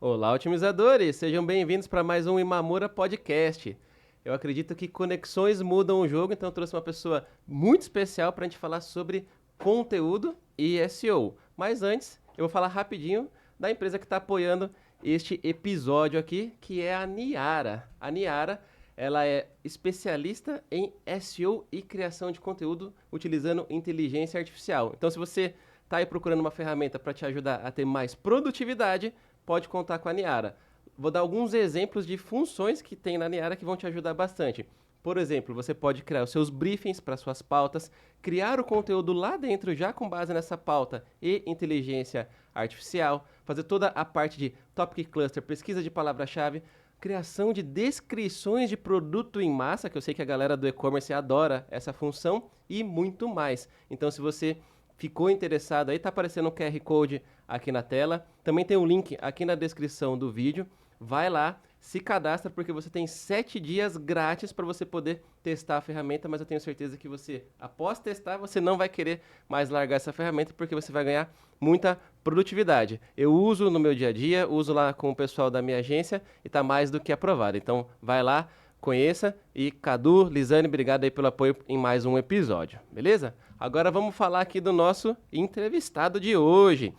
Olá, otimizadores! Sejam bem-vindos para mais um Imamura Podcast. Eu acredito que conexões mudam o jogo, então eu trouxe uma pessoa muito especial para a gente falar sobre conteúdo e SEO. Mas antes, eu vou falar rapidinho da empresa que está apoiando este episódio aqui, que é a Niara. A Niara, ela é especialista em SEO e criação de conteúdo utilizando inteligência artificial. Então, se você está aí procurando uma ferramenta para te ajudar a ter mais produtividade, pode contar com a Niara. Vou dar alguns exemplos de funções que tem na Niara que vão te ajudar bastante. Por exemplo, você pode criar os seus briefings para suas pautas, criar o conteúdo lá dentro já com base nessa pauta e inteligência artificial, fazer toda a parte de topic cluster, pesquisa de palavra-chave, criação de descrições de produto em massa, que eu sei que a galera do e-commerce adora essa função, e muito mais. Então, se você ficou interessado aí, tá aparecendo um QR Code aqui na tela. Também tem um link aqui na descrição do vídeo. Vai lá, se cadastra, porque você tem 7 dias grátis para você poder testar a ferramenta, mas eu tenho certeza que você, após testar, você não vai querer mais largar essa ferramenta, porque você vai ganhar muita produtividade. Eu uso no meu dia a dia, uso lá com o pessoal da minha agência e está mais do que aprovado. Então, vai lá, conheça e Cadu, Lisane, obrigado aí pelo apoio em mais um episódio, beleza? Agora vamos falar aqui do nosso entrevistado de hoje.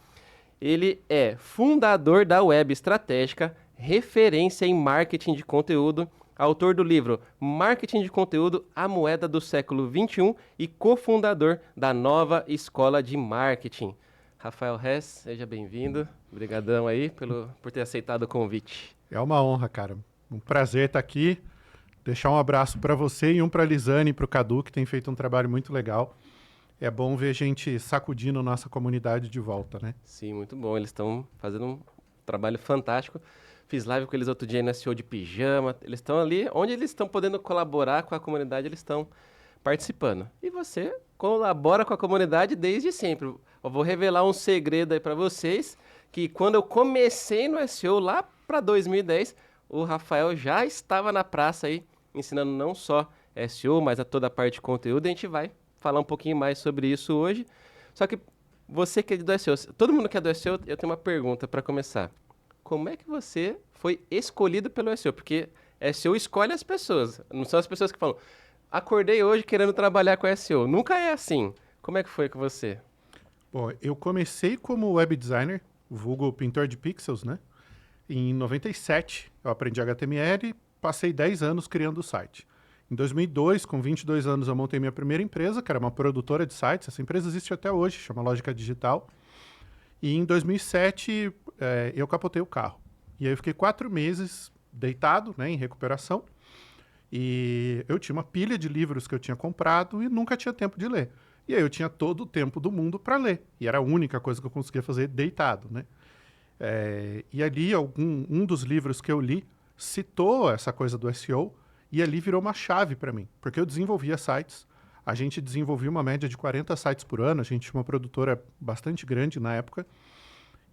Ele é fundador da Web Estratégica, referência em marketing de conteúdo, autor do livro Marketing de Conteúdo, a moeda do século XXI e cofundador da Nova Escola de Marketing. Rafael Hess, seja bem-vindo. Obrigadão aí por ter aceitado o convite. É uma honra, cara. Um prazer estar aqui. Deixar um abraço para você e um para a Lisane e para o Cadu, que tem feito um trabalho muito legal. É bom ver gente sacudindo nossa comunidade de volta, né? Sim, muito bom. Eles estão fazendo um trabalho fantástico. Fiz live com eles outro dia no SEO de pijama. Eles estão ali, onde eles estão podendo colaborar com a comunidade, eles estão participando. E você colabora com a comunidade desde sempre. Eu vou revelar um segredo aí para vocês, que quando eu comecei no SEO lá para 2010, o Rafael já estava na praça aí, ensinando não só SEO, mas a toda a parte de conteúdo. A gente vai falar um pouquinho mais sobre isso hoje. Só que você que é do SEO, todo mundo que é do SEO, eu tenho uma pergunta para começar. Como é que você foi escolhido pelo SEO? Porque SEO escolhe as pessoas, não são as pessoas que falam, acordei hoje querendo trabalhar com SEO. Nunca é assim. Como é que foi com você? Bom, eu comecei como web designer, vulgo pintor de pixels, né? Em 97, eu aprendi HTML e passei 10 anos criando o site. Em 2002, com 22 anos, eu montei minha primeira empresa, que era uma produtora de sites. Essa empresa existe até hoje, chama Lógica Digital. E em 2007, eu capotei o carro. E aí eu fiquei 4 meses deitado, né, em recuperação. E eu tinha uma pilha de livros que eu tinha comprado e nunca tinha tempo de ler. E aí eu tinha todo o tempo do mundo para ler. E era a única coisa que eu conseguia fazer deitado, né? E ali, um dos livros que eu li citou essa coisa do SEO e ali virou uma chave para mim. Porque eu desenvolvia sites, a gente desenvolvia uma média de 40 sites por ano, a gente tinha uma produtora bastante grande na época.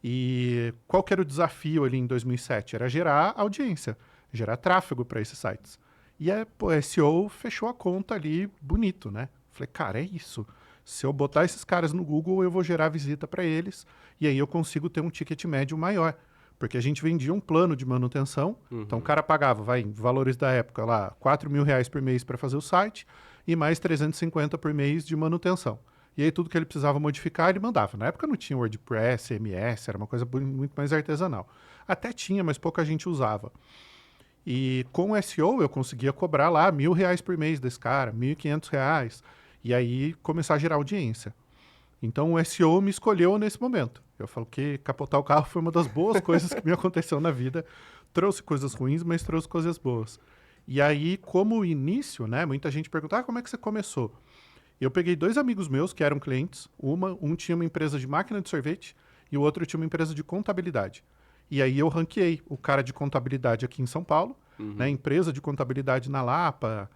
E qual que era o desafio ali em 2007? Era gerar audiência, gerar tráfego para esses sites. E pô, a SEO fechou a conta ali bonito, né? Falei, cara, é isso. Se eu botar esses caras no Google, eu vou gerar visita para eles e aí eu consigo ter um ticket médio maior. Porque a gente vendia um plano de manutenção, então o cara pagava, vai, em valores da época lá, R$ 4.000 por mês para fazer o site e mais 350 por mês de manutenção. E aí tudo que ele precisava modificar, ele mandava. Na época não tinha WordPress, CMS, era uma coisa muito mais artesanal. Até tinha, mas pouca gente usava. E com o SEO eu conseguia cobrar lá R$ 1.000 por mês desse cara, R$ 1.500. E aí começar a gerar audiência. Então o SEO me escolheu nesse momento. Eu falo que capotar o carro foi uma das boas coisas que me aconteceu na vida. Trouxe coisas ruins, mas trouxe coisas boas. E aí, como início, né, muita gente pergunta, como é que você começou? Eu peguei 2 amigos meus que eram clientes. Um tinha uma empresa de máquina de sorvete e o outro tinha uma empresa de contabilidade. E aí eu ranqueei o cara de contabilidade aqui em São Paulo, né, empresa de contabilidade na Lapa,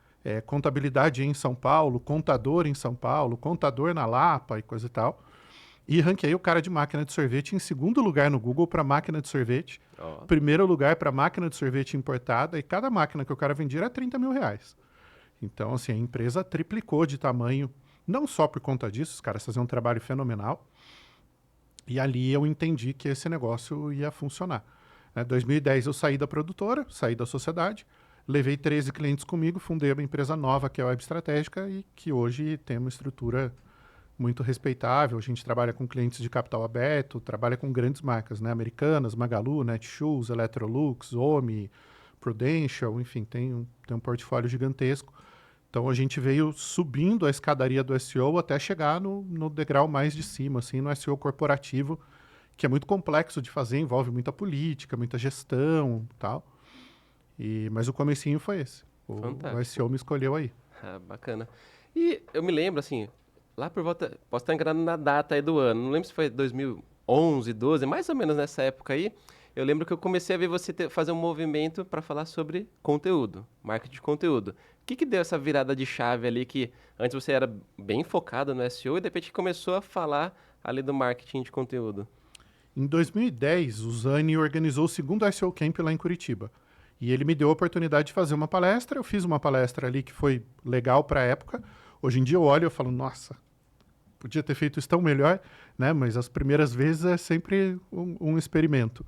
contabilidade em São Paulo, contador em São Paulo, contador na Lapa e coisa e tal. E ranqueei o cara de máquina de sorvete em segundo lugar no Google para máquina de sorvete. Oh. Primeiro lugar para máquina de sorvete importada. E cada máquina que o cara vendia era R$ 30.000. Então, assim, a empresa triplicou de tamanho. Não só por conta disso, os caras faziam um trabalho fenomenal. E ali eu entendi que esse negócio ia funcionar. Em 2010 eu saí da produtora, saí da sociedade, levei 13 clientes comigo, fundei uma empresa nova que é a Web Estratégica e que hoje tem uma estrutura muito respeitável. A gente trabalha com clientes de capital aberto, trabalha com grandes marcas, né? Americanas, Magalu, Netshoes, Electrolux, Omi, Prudential, enfim, tem um portfólio gigantesco. Então a gente veio subindo a escadaria do SEO até chegar no degrau mais de cima, assim, no SEO corporativo, que é muito complexo de fazer, envolve muita política, muita gestão e tal. Mas o comecinho foi esse. O SEO me escolheu aí. Ah, bacana. E eu me lembro, assim, lá por volta, posso estar enganado na data aí do ano, não lembro se foi 2011, 12, mais ou menos nessa época aí, eu lembro que eu comecei a ver você fazer um movimento para falar sobre conteúdo, marketing de conteúdo. O que deu essa virada de chave ali que antes você era bem focado no SEO e de repente começou a falar ali do marketing de conteúdo? Em 2010, o Zani organizou o segundo SEO Camp lá em Curitiba. E ele me deu a oportunidade de fazer uma palestra. Eu fiz uma palestra ali que foi legal para a época. Hoje em dia eu olho e falo, nossa, podia ter feito isso tão melhor, né? Mas as primeiras vezes é sempre um experimento.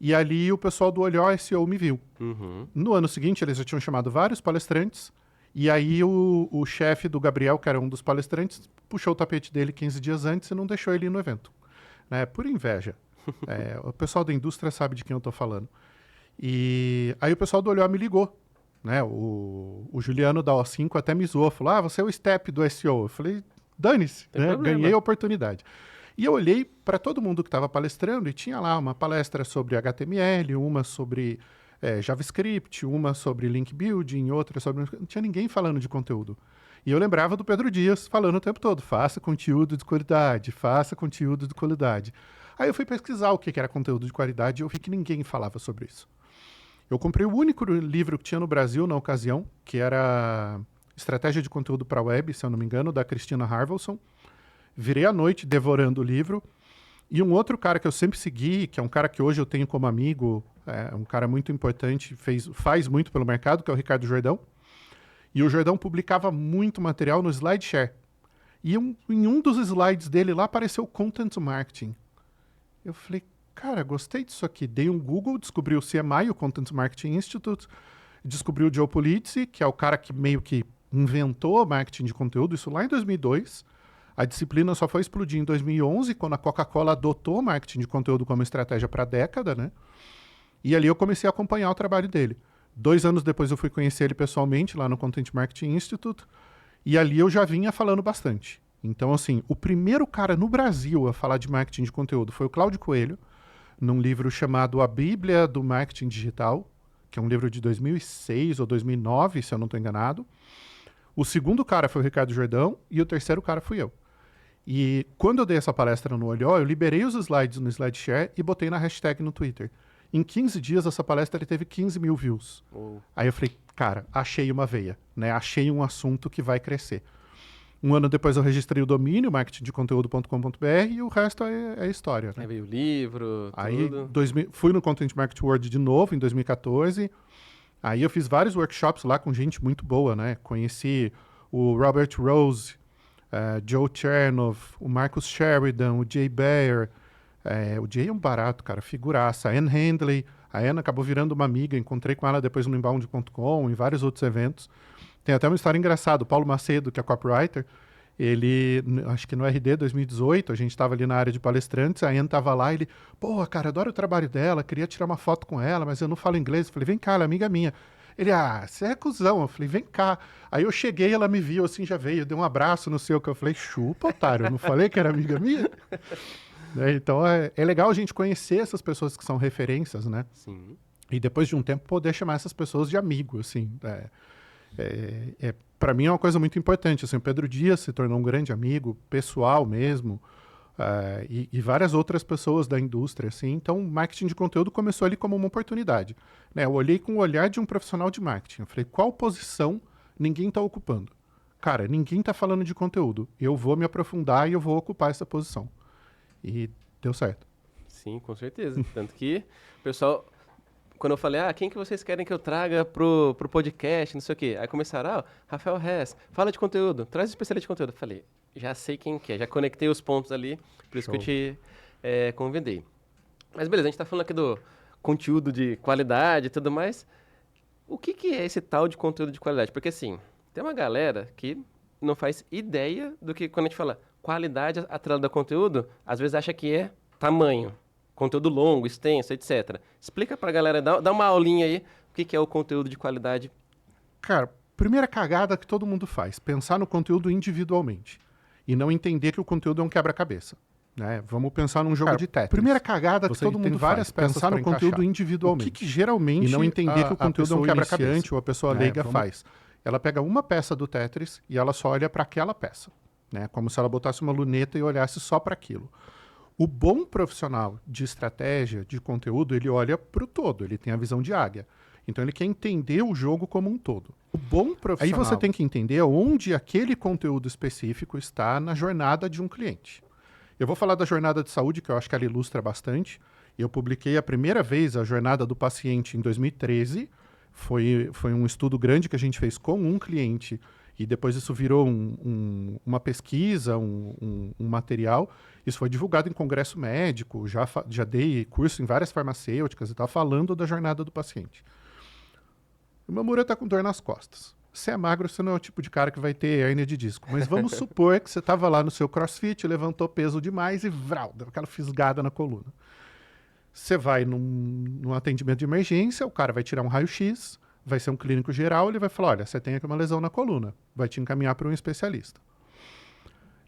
E ali o pessoal do Olhar SEO me viu. Uhum. No ano seguinte, eles já tinham chamado vários palestrantes. E aí o chefe do Gabriel, que era um dos palestrantes, puxou o tapete dele 15 dias antes e não deixou ele ir no evento. Né? Por inveja. O pessoal da indústria sabe de quem eu estou falando. E aí o pessoal do Olhar me ligou. Né? O Juliano da O5 até me zoou. Falou, você é o step do SEO. Eu falei, dane-se. Né? Ganhei a oportunidade. E eu olhei para todo mundo que estava palestrando e tinha lá uma palestra sobre HTML, uma sobre JavaScript, uma sobre link building, outra sobre... Não tinha ninguém falando de conteúdo. E eu lembrava do Pedro Dias falando o tempo todo, faça conteúdo de qualidade, faça conteúdo de qualidade. Aí eu fui pesquisar o que era conteúdo de qualidade e eu vi que ninguém falava sobre isso. Eu comprei o único livro que tinha no Brasil na ocasião, que era Estratégia de Conteúdo para a Web, se eu não me engano, da Christina Harvelson. Virei à noite devorando o livro. E um outro cara que eu sempre segui, que é um cara que hoje eu tenho como amigo, um cara muito importante, faz muito pelo mercado, que é o Ricardo Jordão. E o Jordão publicava muito material no SlideShare. E em um dos slides dele lá apareceu Content Marketing. Eu falei, cara, gostei disso aqui. Dei um Google, descobri o CMI, o Content Marketing Institute, descobri o Joe Pulizzi, que é o cara que meio que inventou marketing de conteúdo, isso lá em 2002. A disciplina só foi explodir em 2011, quando a Coca-Cola adotou marketing de conteúdo como estratégia para a década, né? E ali eu comecei a acompanhar o trabalho dele. 2 anos depois eu fui conhecer ele pessoalmente lá no Content Marketing Institute, e ali eu já vinha falando bastante. Então, assim, o primeiro cara no Brasil a falar de marketing de conteúdo foi o Cláudio Coelho, num livro chamado A Bíblia do Marketing Digital, que é um livro de 2006 ou 2009, se eu não estou enganado. O segundo cara foi o Ricardo Jordão e o terceiro cara fui eu. E quando eu dei essa palestra no Olhó, eu liberei os slides no SlideShare e botei na hashtag no Twitter. Em 15 dias, essa palestra teve 15 mil views. Aí eu falei, cara, achei uma veia, né? Achei um assunto que vai crescer. 1 ano depois eu registrei o domínio, marketingdeconteúdo.com.br, e o resto é história. Né? Aí veio o livro, aí, tudo. Fui no Content Marketing World de novo, em 2014. Aí eu fiz vários workshops lá com gente muito boa, né? Conheci o Robert Rose, Joe Chernoff, o Marcus Sheridan, o Jay Baer. O Jay é um barato, cara, figuraça. A Anne Handley. A Anne acabou virando uma amiga, encontrei com ela depois no Inbound.com, em vários outros eventos. Tem até uma história engraçada. O Paulo Macedo, que é copywriter, ele, acho que no RD 2018, a gente estava ali na área de palestrantes, a Anne estava lá e ele, pô, cara, adoro o trabalho dela, queria tirar uma foto com ela, mas eu não falo inglês. Eu falei, vem cá, ela é amiga minha. Ele, você é cuzão. Eu falei, vem cá. Aí eu cheguei, ela me viu, assim, já veio, deu um abraço no seu, que eu falei, chupa, otário, eu não falei que era amiga minha? Então é legal a gente conhecer essas pessoas que são referências, né? Sim. E depois de um tempo poder chamar essas pessoas de amigo, assim. Para mim é uma coisa muito importante. Assim, o Pedro Dias se tornou um grande amigo, pessoal mesmo, e várias outras pessoas da indústria. Assim. Então, o marketing de conteúdo começou ali como uma oportunidade. Né? Eu olhei com o olhar de um profissional de marketing. Eu falei, qual posição ninguém está ocupando? Cara, ninguém está falando de conteúdo. Eu vou me aprofundar e eu vou ocupar essa posição. E deu certo. Sim, com certeza. Tanto que o pessoal, quando eu falei, quem que vocês querem que eu traga pro podcast, não sei o quê. Aí começaram, Rafael Hess, fala de conteúdo, traz especialista de conteúdo. Eu falei, já sei quem que é, já conectei os pontos ali, por isso que eu te convidei. Mas beleza, a gente tá falando aqui do conteúdo de qualidade e tudo mais. O que é esse tal de conteúdo de qualidade? Porque, assim, tem uma galera que não faz ideia do que, quando a gente fala qualidade atrelada ao conteúdo, às vezes acha que é tamanho, conteúdo longo, extenso, etc. Explica pra galera, dá uma aulinha aí, o que é o conteúdo de qualidade. Cara, primeira cagada que todo mundo faz, pensar no conteúdo individualmente e não entender que o conteúdo é um quebra-cabeça. Né? Vamos pensar num jogo de Tetris. Primeira cagada que todo mundo faz, pensar no conteúdo individualmente. O que geralmente e não entender que o conteúdo é um quebra-cabeça ou a pessoa leiga faz. Ela pega uma peça do Tetris e ela só olha para aquela peça. Né? Como se ela botasse uma luneta e olhasse só para aquilo. O bom profissional de estratégia, de conteúdo, ele olha para o todo, ele tem a visão de águia. Então ele quer entender o jogo como um todo. O bom profissional... Aí você tem que entender onde aquele conteúdo específico está na jornada de um cliente. Eu vou falar da jornada de saúde, que eu acho que ela ilustra bastante. Eu publiquei a primeira vez a jornada do paciente em 2013. Foi um estudo grande que a gente fez com um cliente e depois isso virou uma pesquisa, um material. Isso foi divulgado em congresso médico, já dei curso em várias farmacêuticas e tal, falando da jornada do paciente. O Mamura está com dor nas costas. Você é magro, você não é o tipo de cara que vai ter hérnia de disco. Mas vamos supor que você estava lá no seu crossfit, levantou peso demais e vrau, deu aquela fisgada na coluna. Você vai num atendimento de emergência, o cara vai tirar um raio-x, vai ser um clínico geral, ele vai falar, olha, você tem aqui uma lesão na coluna, vai te encaminhar para um especialista.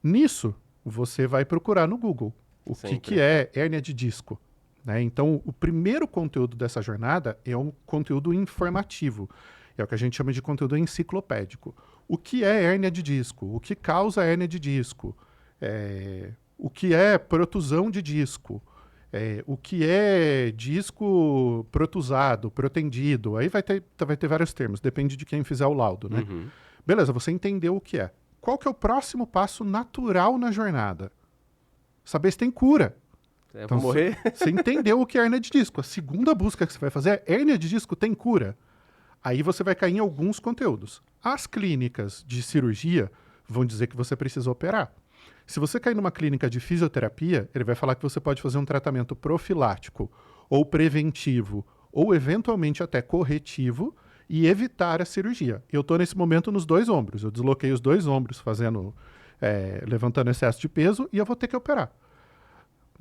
Nisso, você vai procurar no Google o que é hérnia de disco. Né? Então, o primeiro conteúdo dessa jornada é um conteúdo informativo. É o que a gente chama de conteúdo enciclopédico. O que é hérnia de disco? O que causa hérnia de disco? O que é protusão de disco? O que é disco protusado, protendido? Aí vai ter vários termos, depende de quem fizer o laudo. Né? Uhum. Beleza, você entendeu o que é. Qual que é o próximo passo natural na jornada? Saber se tem cura. Então, vou morrer? Você entendeu o que é hérnia de disco. A segunda busca que você vai fazer é hérnia de disco tem cura? Aí você vai cair em alguns conteúdos. As clínicas de cirurgia vão dizer que você precisa operar. Se você cair numa clínica de fisioterapia, ele vai falar que você pode fazer um tratamento profilático ou preventivo ou eventualmente até corretivo e evitar a cirurgia. Eu estou nesse momento nos 2 ombros. Eu desloquei os 2 ombros levantando excesso de peso e eu vou ter que operar.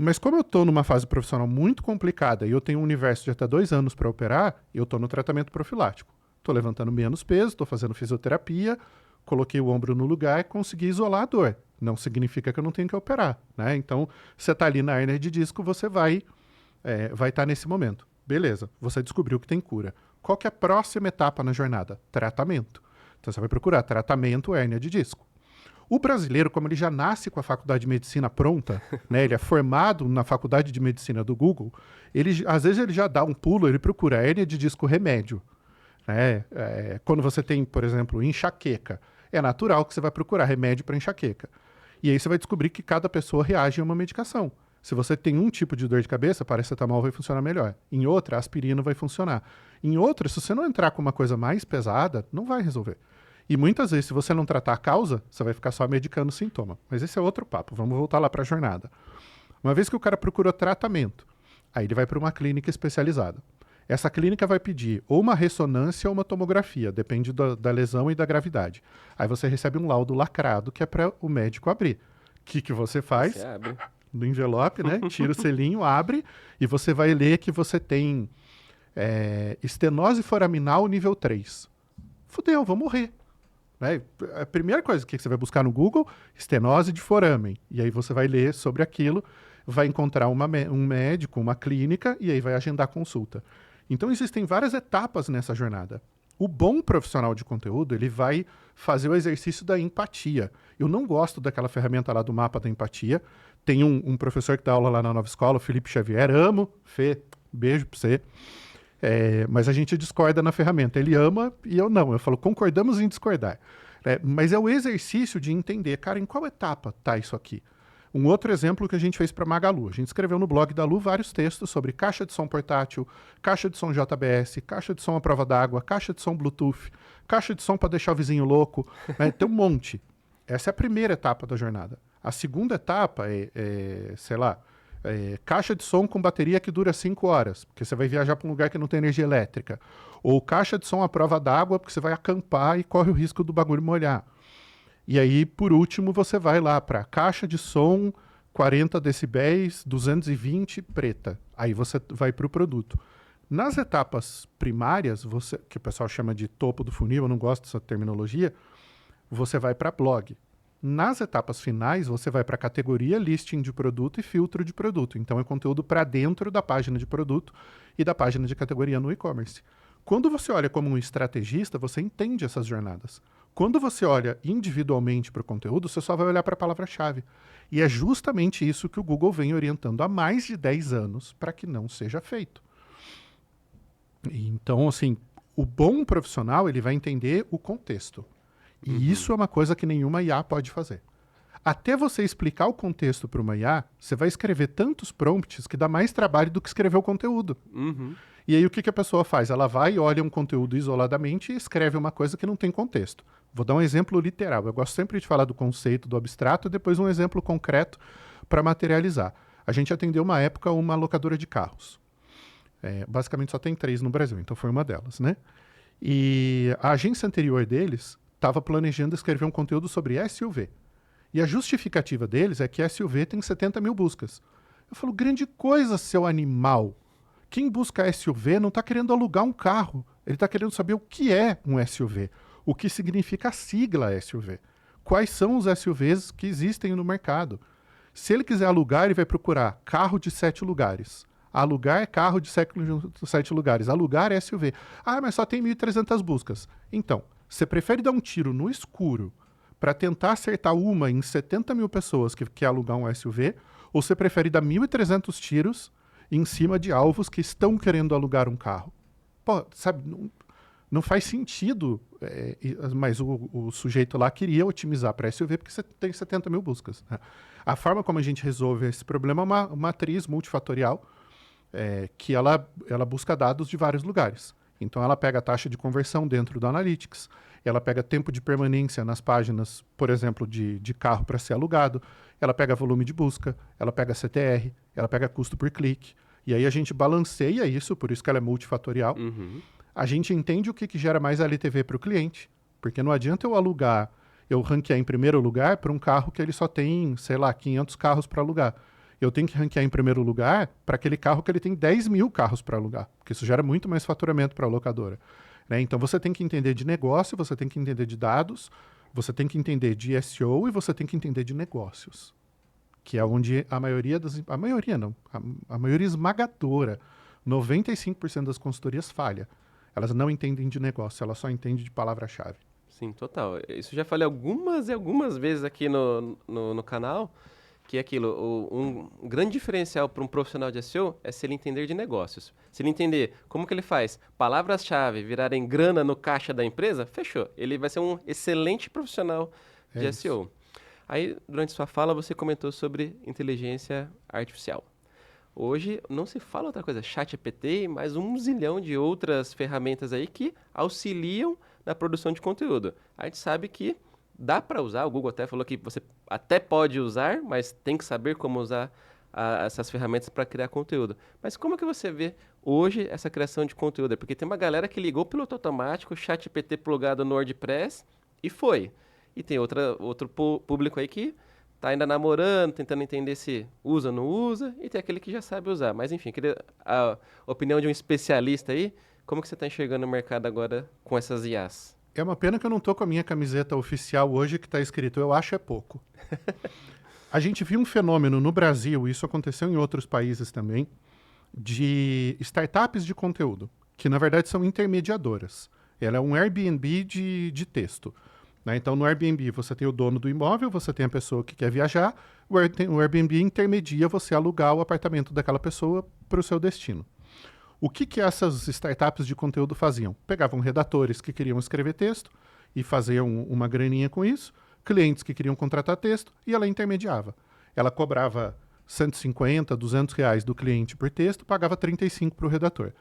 Mas como eu estou numa fase profissional muito complicada e eu tenho um universo de até 2 anos para operar, eu estou no tratamento profilático. Estou levantando menos peso, estou fazendo fisioterapia, coloquei o ombro no lugar e consegui isolar a dor. Não significa que eu não tenho que operar. Né? Então, você está ali na hérnia de disco, você vai estar nesse momento. Beleza, você descobriu que tem cura. Qual que é a próxima etapa na jornada? Tratamento. Então, você vai procurar tratamento hérnia de disco. O brasileiro, como ele já nasce com a faculdade de medicina pronta, né, ele é formado na faculdade de medicina do Google, às vezes ele já dá um pulo, ele procura hérnia de disco remédio. Né? Quando você tem, por exemplo, enxaqueca, é natural que você vai procurar remédio para enxaqueca. E aí você vai descobrir que cada pessoa reage a uma medicação. Se você tem um tipo de dor de cabeça, paracetamol vai funcionar melhor. Em outra, aspirina vai funcionar. Em outra, se você não entrar com uma coisa mais pesada, não vai resolver. E muitas vezes, se você não tratar a causa, você vai ficar só medicando o sintoma. Mas esse é outro papo, vamos voltar lá para a jornada. Uma vez que o cara procurou tratamento, aí ele vai para uma clínica especializada. Essa clínica vai pedir ou uma ressonância ou uma tomografia, depende da lesão e da gravidade. Aí você recebe um laudo lacrado que é para o médico abrir. O que você faz? Você abre. No envelope, né? Tira o selinho, abre e você vai ler que você tem estenose foraminal nível 3. Fudeu, vou morrer. Né? A primeira coisa que você vai buscar no Google, estenose de foramen. E aí você vai ler sobre aquilo, vai encontrar um médico, uma clínica, e aí vai agendar consulta. Então existem várias etapas nessa jornada. O bom profissional de conteúdo, ele vai fazer o exercício da empatia. Eu não gosto daquela ferramenta lá do mapa da empatia. Tem um professor que dá aula lá na Nova Escola, o Felipe Xavier. Amo, Fê, beijo pra você. Mas a gente discorda na ferramenta. Ele ama e eu não. Eu falo, concordamos em discordar. Mas é o exercício de entender, cara, em qual etapa está isso aqui? Um outro exemplo que a gente fez para Magalu. A gente escreveu no blog da Lu vários textos sobre caixa de som portátil, caixa de som JBS, caixa de som à prova d'água, caixa de som Bluetooth, caixa de som para deixar o vizinho louco. Né? Tem um monte. Essa é a primeira etapa da jornada. A segunda etapa Caixa de som com bateria que dura 5 horas, porque você vai viajar para um lugar que não tem energia elétrica. Ou caixa de som à prova d'água, porque você vai acampar e corre o risco do bagulho molhar. E aí, por último, você vai lá para caixa de som 40 decibéis, 220, preta. Aí você vai para o produto. Nas etapas primárias, que o pessoal chama de topo do funil, eu não gosto dessa terminologia, você vai para blog. Nas etapas finais, você vai para categoria, listing de produto e filtro de produto. Então, é conteúdo para dentro da página de produto e da página de categoria no e-commerce. Quando você olha como um estrategista, você entende essas jornadas. Quando você olha individualmente para o conteúdo, você só vai olhar para a palavra-chave. E é justamente isso que o Google vem orientando há mais de 10 anos para que não seja feito. Então, assim, o bom profissional, ele vai entender o contexto. E isso é uma coisa que nenhuma IA pode fazer. Até você explicar o contexto para uma IA, você vai escrever tantos prompts que dá mais trabalho do que escrever o conteúdo. E aí o que a pessoa faz? Ela vai e olha um conteúdo isoladamente e escreve uma coisa que não tem contexto. Vou dar um exemplo literal. Eu gosto sempre de falar do conceito, do abstrato, e depois um exemplo concreto para materializar. A gente atendeu uma época uma locadora de carros. Basicamente só tem 3 no Brasil, então foi uma delas, né? E a agência anterior deles estava planejando escrever um conteúdo sobre SUV. E a justificativa deles é que SUV tem 70 mil buscas. Eu falo, grande coisa, seu animal. Quem busca SUV não está querendo alugar um carro. Ele está querendo saber o que é um SUV. O que significa a sigla SUV. Quais são os SUVs que existem no mercado. Se ele quiser alugar, ele vai procurar carro de 7 lugares. Alugar é carro de 7 lugares. Alugar é SUV. Ah, mas só tem 1.300 buscas. Então, você prefere dar um tiro no escuro para tentar acertar uma em 70 mil pessoas que quer alugar um SUV? Ou você prefere dar 1.300 tiros em cima de alvos que estão querendo alugar um carro? Pô, sabe, não faz sentido, mas o sujeito lá queria otimizar para SUV porque você tem 70 mil buscas. Né? A forma como a gente resolve esse problema é uma matriz multifatorial que ela busca dados de vários lugares. Então, ela pega a taxa de conversão dentro do Analytics, ela pega tempo de permanência nas páginas, por exemplo, de carro para ser alugado, ela pega volume de busca, ela pega CTR, ela pega custo por clique, e aí a gente balanceia isso, por isso que ela é multifatorial. A gente entende o que gera mais LTV para o cliente, porque não adianta eu ranquear em primeiro lugar para um carro que ele só tem, sei lá, 500 carros para alugar. Eu tenho que ranquear em primeiro lugar para aquele carro que ele tem 10 mil carros para alugar, porque isso gera muito mais faturamento para a locadora. Né? Então, você tem que entender de negócio, você tem que entender de dados, você tem que entender de SEO e você tem que entender de negócios, que é onde a maioria esmagadora, 95% das consultorias falha. Elas não entendem de negócio, elas só entendem de palavra-chave. Sim, total. Isso já falei algumas vezes aqui no canal, que é aquilo, um grande diferencial para um profissional de SEO é se ele entender de negócios. Se ele entender como que ele faz palavras-chave virarem grana no caixa da empresa, fechou. Ele vai ser um excelente profissional de SEO. Aí, durante sua fala, você comentou sobre inteligência artificial. Hoje não se fala outra coisa, ChatGPT e mais 1 zilhão de outras ferramentas aí que auxiliam na produção de conteúdo. A gente sabe que dá para usar, o Google até falou que você até pode usar, mas tem que saber como usar essas ferramentas para criar conteúdo. Mas como que você vê hoje essa criação de conteúdo? Porque tem uma galera que ligou o piloto automático, ChatGPT plugado no WordPress e foi. E tem outro público aí que está ainda namorando, tentando entender se usa ou não usa, e tem aquele que já sabe usar. Mas enfim, queria a opinião de um especialista aí. Como que você está enxergando o mercado agora com essas IAs? É uma pena que eu não tô com a minha camiseta oficial hoje que está escrito "eu acho é pouco". A gente viu um fenômeno no Brasil, isso aconteceu em outros países também, de startups de conteúdo, que na verdade são intermediadoras. Ela é um Airbnb de texto. Né? Então, no Airbnb você tem o dono do imóvel, você tem a pessoa que quer viajar, o Airbnb intermedia você alugar o apartamento daquela pessoa para o seu destino. O que essas startups de conteúdo faziam? Pegavam redatores que queriam escrever texto e faziam uma graninha com isso, clientes que queriam contratar texto e ela intermediava. Ela cobrava 150, 200 reais do cliente por texto, pagava 35 para o redator.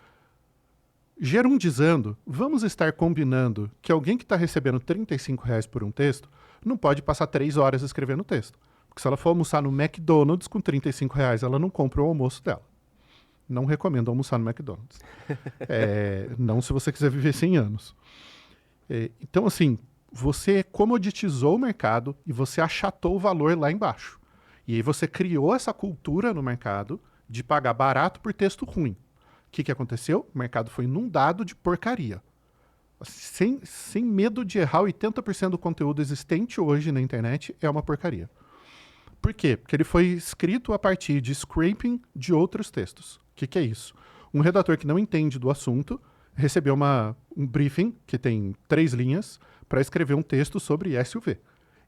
Gerundizando, vamos estar combinando que alguém que está recebendo 35 reais por um texto não pode passar 3 horas escrevendo texto. Porque Porque se ela for almoçar no McDonald's com R$ 35, ela não compra o almoço dela. Não recomendo almoçar no McDonald's. Não se você quiser viver 100 anos. Então, assim, você comoditizou o mercado e você achatou o valor lá embaixo. E aí você criou essa cultura no mercado de pagar barato por texto ruim. O que aconteceu? O mercado foi inundado de porcaria. Sem medo de errar, 80% do conteúdo existente hoje na internet é uma porcaria. Por quê? Porque ele foi escrito a partir de scraping de outros textos. O que é isso? Um redator que não entende do assunto recebeu um briefing, que tem 3 linhas, para escrever um texto sobre SUV.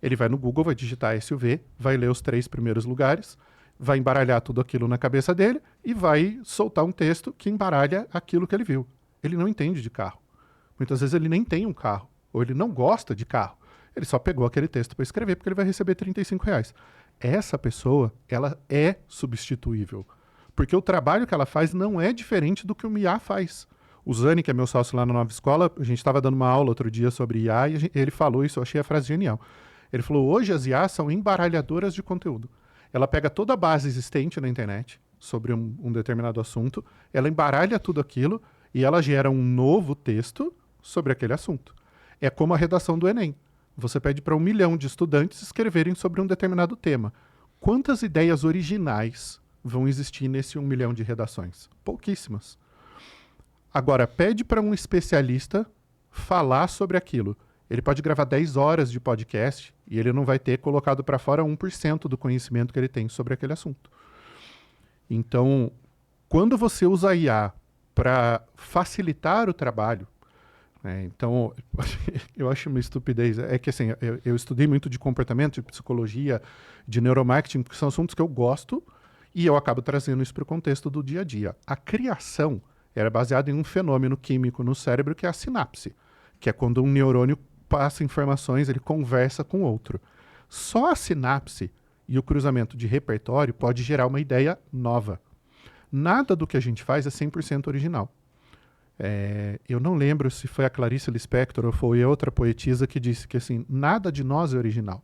Ele vai no Google, vai digitar SUV, vai ler os 3 primeiros lugares, vai embaralhar tudo aquilo na cabeça dele e vai soltar um texto que embaralha aquilo que ele viu. Ele não entende de carro. Muitas vezes ele nem tem um carro, ou ele não gosta de carro. Ele só pegou aquele texto para escrever porque ele vai receber R$ 35. Essa pessoa, ela é substituível. Porque o trabalho que ela faz não é diferente do que o IA faz. O Zani, que é meu sócio lá na Nova Escola, a gente estava dando uma aula outro dia sobre IA e ele falou isso, eu achei a frase genial. Ele falou, hoje as IA são embaralhadoras de conteúdo. Ela pega toda a base existente na internet sobre um determinado assunto, ela embaralha tudo aquilo e ela gera um novo texto sobre aquele assunto. É como a redação do Enem. Você pede para 1 milhão de estudantes escreverem sobre um determinado tema. Quantas ideias originais vão existir nesse 1 milhão de redações? Pouquíssimas. Agora, pede para um especialista falar sobre aquilo. Ele pode gravar 10 horas de podcast e ele não vai ter colocado para fora 1% do conhecimento que ele tem sobre aquele assunto. Então, quando você usa a IA para facilitar o trabalho, então, eu acho uma estupidez. É que assim, eu estudei muito de comportamento, de psicologia, de neuromarketing, que são assuntos que eu gosto, e eu acabo trazendo isso para o contexto do dia a dia. A criação era baseada em um fenômeno químico no cérebro que é a sinapse, que é quando um neurônio passa informações, ele conversa com outro. Só a sinapse e o cruzamento de repertório pode gerar uma ideia nova. Nada do que a gente faz é 100% original. Eu não lembro se foi a Clarice Lispector ou foi outra poetisa que disse que assim, nada de nós é original.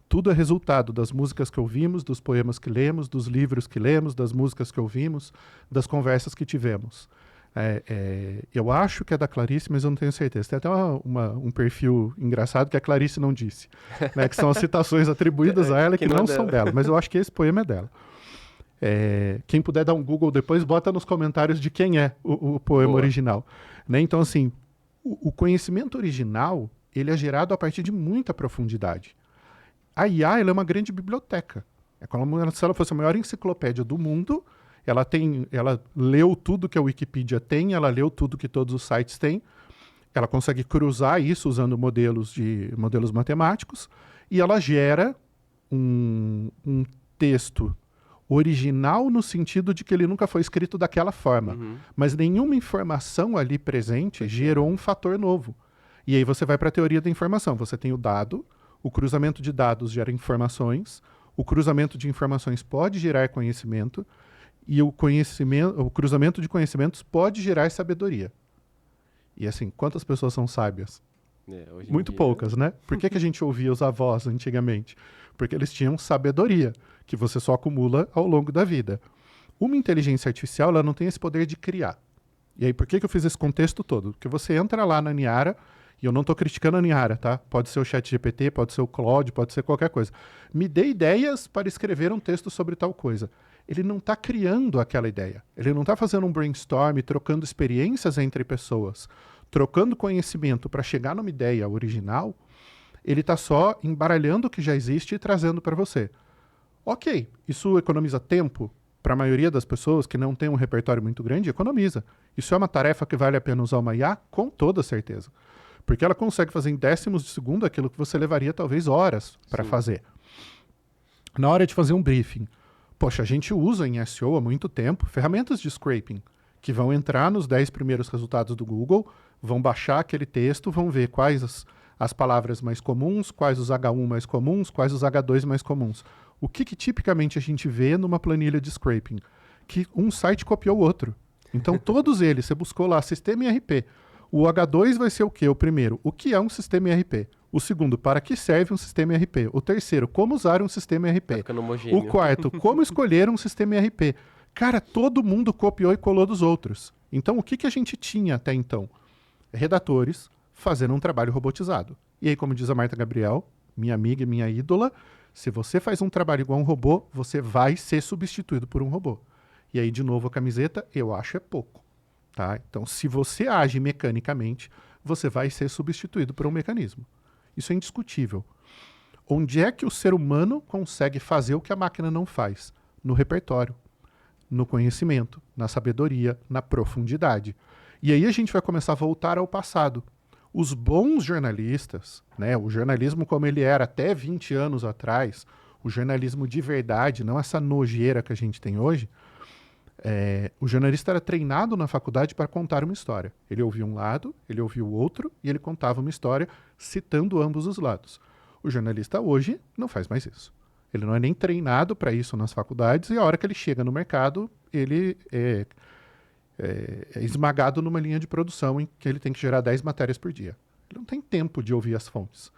Tudo é resultado das músicas que ouvimos, dos poemas que lemos, dos livros que lemos, das músicas que ouvimos, das conversas que tivemos. Eu acho que é da Clarice, mas eu não tenho certeza. Tem até um perfil engraçado que a Clarice não disse, né, que são as citações atribuídas a ela que não são dela, mas eu acho que esse poema é dela. Quem puder dar um Google depois, bota nos comentários de quem é o poema original. Né? Então, assim, o conhecimento original, ele é gerado a partir de muita profundidade. A IA, ela é uma grande biblioteca. É como se ela fosse a maior enciclopédia do mundo. Ela leu tudo que a Wikipedia tem, ela leu tudo que todos os sites têm. Ela consegue cruzar isso usando modelos matemáticos e ela gera um texto original no sentido de que ele nunca foi escrito daquela forma. Mas nenhuma informação ali presente gerou um fator novo. E aí você vai para a teoria da informação. Você tem o dado, o cruzamento de dados gera informações, o cruzamento de informações pode gerar conhecimento, e o cruzamento de conhecimentos pode gerar sabedoria. E assim, quantas pessoas são sábias? Muito poucas, né? Por que a gente ouvia os avós antigamente? Porque eles tinham sabedoria, que você só acumula ao longo da vida. Uma inteligência artificial, ela não tem esse poder de criar. E aí, por que eu fiz esse contexto todo? Porque você entra lá na Niara, e eu não estou criticando a Niara, tá? Pode ser o ChatGPT, pode ser o Claude, pode ser qualquer coisa. Me dê ideias para escrever um texto sobre tal coisa. Ele não está criando aquela ideia. Ele não está fazendo um brainstorm, trocando experiências entre pessoas, trocando conhecimento para chegar numa ideia original. Ele está só embaralhando o que já existe e trazendo para você. Ok, isso economiza tempo? Para a maioria das pessoas que não tem um repertório muito grande, economiza. Isso é uma tarefa que vale a pena usar uma IA? Com toda certeza. Porque ela consegue fazer em décimos de segundo aquilo que você levaria talvez horas para fazer. Na hora de fazer um briefing, poxa, a gente usa em SEO há muito tempo ferramentas de scraping, que vão entrar nos 10 primeiros resultados do Google, vão baixar aquele texto, vão ver quais as palavras mais comuns, quais os H1 mais comuns, quais os H2 mais comuns. O que tipicamente a gente vê numa planilha de scraping? Que um site copiou o outro. Então, todos eles, você buscou lá, sistema ERP. O H2 vai ser o quê? O primeiro. O que é um sistema ERP? O segundo, para que serve um sistema ERP? O terceiro, como usar um sistema ERP? Tá ficando homogêneo. O quarto, como escolher um sistema ERP? Cara, todo mundo copiou e colou dos outros. Então, o que a gente tinha até então? Redatores fazendo um trabalho robotizado. E aí, como diz a Marta Gabriel, minha amiga e minha ídola, se você faz um trabalho igual a um robô, você vai ser substituído por um robô. E aí, de novo, a camiseta, eu acho é pouco. Tá? Então, se você age mecanicamente, você vai ser substituído por um mecanismo. Isso é indiscutível. Onde é que o ser humano consegue fazer o que a máquina não faz? No repertório, no conhecimento, na sabedoria, na profundidade. E aí a gente vai começar a voltar ao passado. Os bons jornalistas, né, o jornalismo como ele era até 20 anos atrás, o jornalismo de verdade, não essa nojeira que a gente tem hoje, o jornalista era treinado na faculdade para contar uma história. Ele ouvia um lado, ele ouvia o outro e ele contava uma história citando ambos os lados. O jornalista hoje não faz mais isso. Ele não é nem treinado para isso nas faculdades e a hora que ele chega no mercado, ele é esmagado numa linha de produção em que ele tem que gerar 10 matérias por dia. Ele não tem tempo de ouvir as fontes.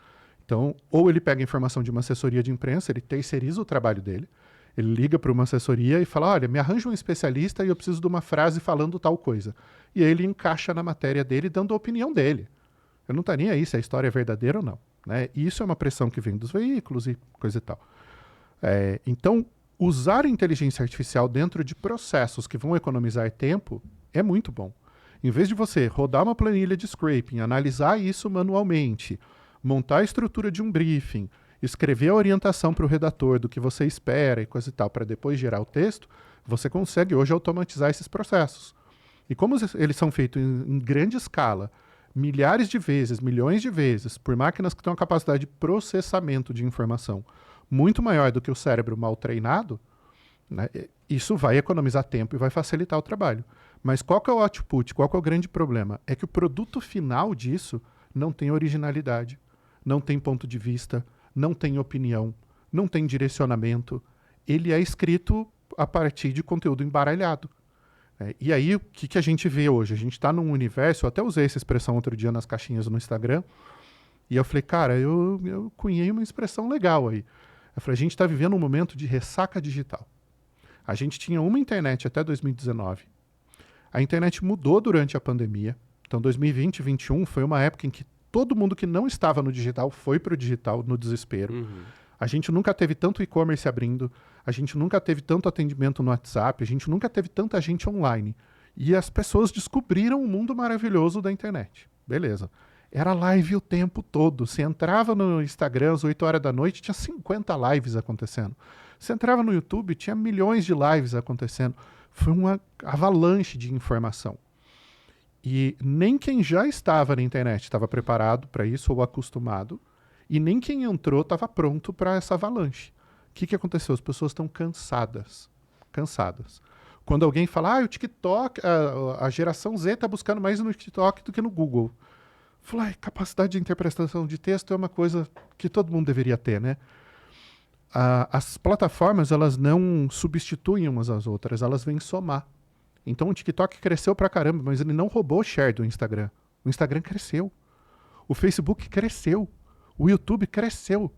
Então, ou ele pega a informação de uma assessoria de imprensa, ele terceiriza o trabalho dele, ele liga para uma assessoria e fala, olha, me arranja um especialista e eu preciso de uma frase falando tal coisa. E aí ele encaixa na matéria dele, dando a opinião dele. Ele não está nem aí se a história é verdadeira ou não. Né? E isso é uma pressão que vem dos veículos e coisa e tal. Então, usar a inteligência artificial dentro de processos que vão economizar tempo é muito bom. Em vez de você rodar uma planilha de scraping, analisar isso manualmente, montar a estrutura de um briefing, escrever a orientação para o redator do que você espera e coisa e tal, para depois gerar o texto, você consegue hoje automatizar esses processos. E como eles são feitos em grande escala, milhares de vezes, milhões de vezes, por máquinas que têm uma capacidade de processamento de informação muito maior do que o cérebro mal treinado, né, isso vai economizar tempo e vai facilitar o trabalho. Mas qual que é o output? Qual que é o grande problema? É que o produto final disso não tem originalidade, não tem ponto de vista, não tem opinião, não tem direcionamento. Ele é escrito a partir de conteúdo embaralhado. E aí, o que a gente vê hoje? A gente está num universo, eu até usei essa expressão outro dia nas caixinhas no Instagram, e eu falei, cara, eu cunhei uma expressão legal aí. Eu falei, a gente está vivendo um momento de ressaca digital. A gente tinha uma internet até 2019. A internet mudou durante a pandemia. Então, 2020 e 2021 foi uma época em que todo mundo que não estava no digital foi para o digital no desespero. Uhum. A gente nunca teve tanto e-commerce abrindo, a gente nunca teve tanto atendimento no WhatsApp, a gente nunca teve tanta gente online. E as pessoas descobriram um mundo maravilhoso da internet. Beleza. Era live o tempo todo. Você entrava no Instagram às 8 horas da noite, tinha 50 lives acontecendo. Você entrava no YouTube, tinha milhões de lives acontecendo. Foi uma avalanche de informação. E nem quem já estava na internet estava preparado para isso ou acostumado, e nem quem entrou estava pronto para essa avalanche. O que aconteceu? As pessoas estão cansadas. Quando alguém fala, o TikTok, a geração Z está buscando mais no TikTok do que no Google. Fala, capacidade de interpretação de texto é uma coisa que todo mundo deveria ter, né? As plataformas, elas não substituem umas às outras, elas vêm somar. Então o TikTok cresceu pra caramba, mas ele não roubou o share do Instagram. O Instagram cresceu. O Facebook cresceu. O YouTube cresceu.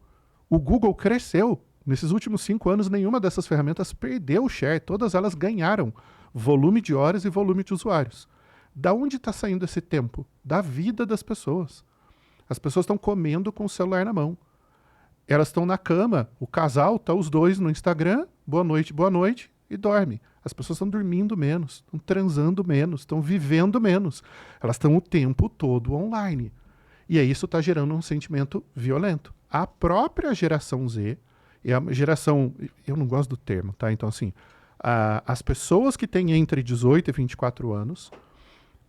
O Google cresceu. Nesses últimos 5 anos, nenhuma dessas ferramentas perdeu o share. Todas elas ganharam volume de horas e volume de usuários. Da onde está saindo esse tempo? Da vida das pessoas. As pessoas estão comendo com o celular na mão. Elas estão na cama, o casal está os dois no Instagram, boa noite, e dorme. As pessoas estão dormindo menos, estão transando menos, estão vivendo menos. Elas estão o tempo todo online. E aí isso está gerando um sentimento violento. A própria geração Z, é a geração, eu não gosto do termo, tá? Então assim, as pessoas que têm entre 18 e 24 anos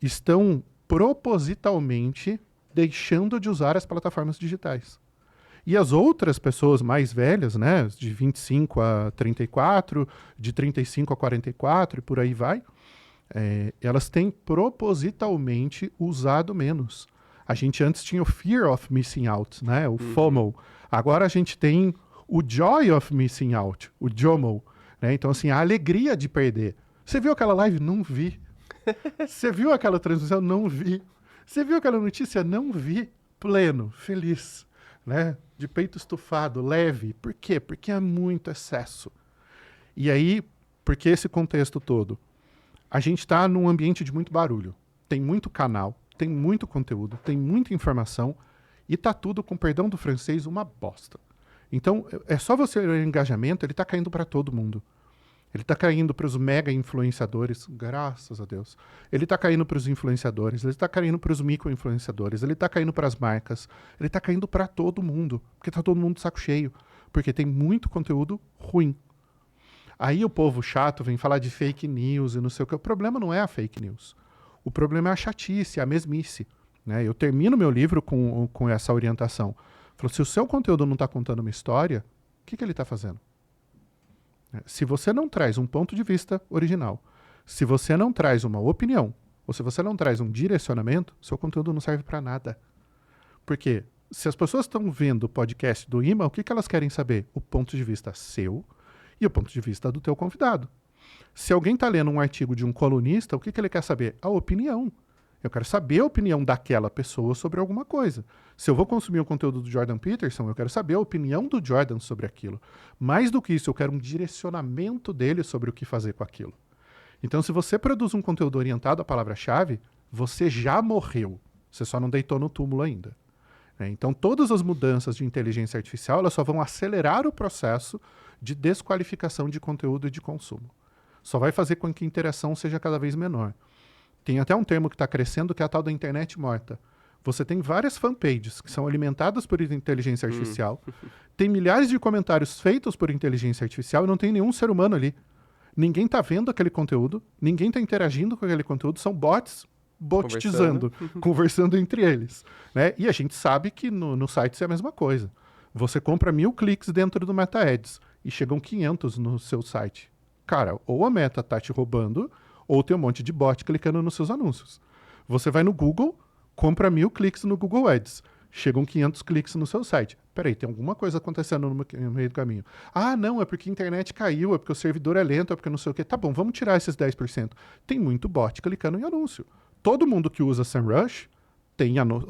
estão propositalmente deixando de usar as plataformas digitais. E as outras pessoas mais velhas, né, de 25 a 34, de 35 a 44 e por aí vai, elas têm propositalmente usado menos. A gente antes tinha o Fear of Missing Out, né, o FOMO. Agora a gente tem o Joy of Missing Out, o JOMO. Né? Então, assim, a alegria de perder. Você viu aquela live? Não vi. Você viu aquela transmissão? Não vi. Você viu aquela notícia? Não vi. Pleno, feliz. né? De peito estufado, leve. Por quê? Porque é muito excesso. E aí, por que esse contexto todo? A gente está num ambiente de muito barulho. Tem muito canal, tem muito conteúdo, tem muita informação e tá tudo, com perdão do francês, uma bosta. Então, é só você ver o engajamento, ele está caindo para todo mundo. Ele está caindo para os mega influenciadores, graças a Deus. Ele está caindo para os influenciadores, ele está caindo para os micro-influenciadores, ele está caindo para as marcas, ele está caindo para todo mundo, porque está todo mundo de saco cheio, porque tem muito conteúdo ruim. Aí o povo chato vem falar de fake news e não sei o que. O problema não é a fake news. O problema é a chatice, a mesmice. Né? Eu termino meu livro com essa orientação. Falo, se o seu conteúdo não está contando uma história, o que ele está fazendo? Se você não traz um ponto de vista original, se você não traz uma opinião, ou se você não traz um direcionamento, seu conteúdo não serve para nada. Porque se as pessoas estão vendo o podcast do IMA, o que elas querem saber? O ponto de vista seu e o ponto de vista do teu convidado. Se alguém está lendo um artigo de um colunista, o que ele quer saber? A opinião. Eu quero saber a opinião daquela pessoa sobre alguma coisa. Se eu vou consumir o conteúdo do Jordan Peterson, eu quero saber a opinião do Jordan sobre aquilo. Mais do que isso, eu quero um direcionamento dele sobre o que fazer com aquilo. Então, se você produz um conteúdo orientado à palavra-chave, você já morreu. Você só não deitou no túmulo ainda. Então, todas as mudanças de inteligência artificial, elas só vão acelerar o processo de desqualificação de conteúdo e de consumo. Só vai fazer com que a interação seja cada vez menor. Tem até um termo que está crescendo, que é a tal da internet morta. Você tem várias fanpages que são alimentadas por inteligência artificial, tem milhares de comentários feitos por inteligência artificial e não tem nenhum ser humano ali. Ninguém está vendo aquele conteúdo, ninguém está interagindo com aquele conteúdo, são bots botizando, conversando entre eles. Né? E a gente sabe que no site é a mesma coisa. Você compra 1000 cliques dentro do Meta Ads e chegam 500 no seu site. Cara, ou a Meta está te roubando, ou tem um monte de bot clicando nos seus anúncios. Você vai no Google, compra 1000 cliques no Google Ads. Chegam 500 cliques no seu site. Peraí, tem alguma coisa acontecendo no meio do caminho. Ah, não, é porque a internet caiu, é porque o servidor é lento, é porque não sei o quê. Tá bom, vamos tirar esses 10%. Tem muito bot clicando em anúncio. Todo mundo que usa SEMrush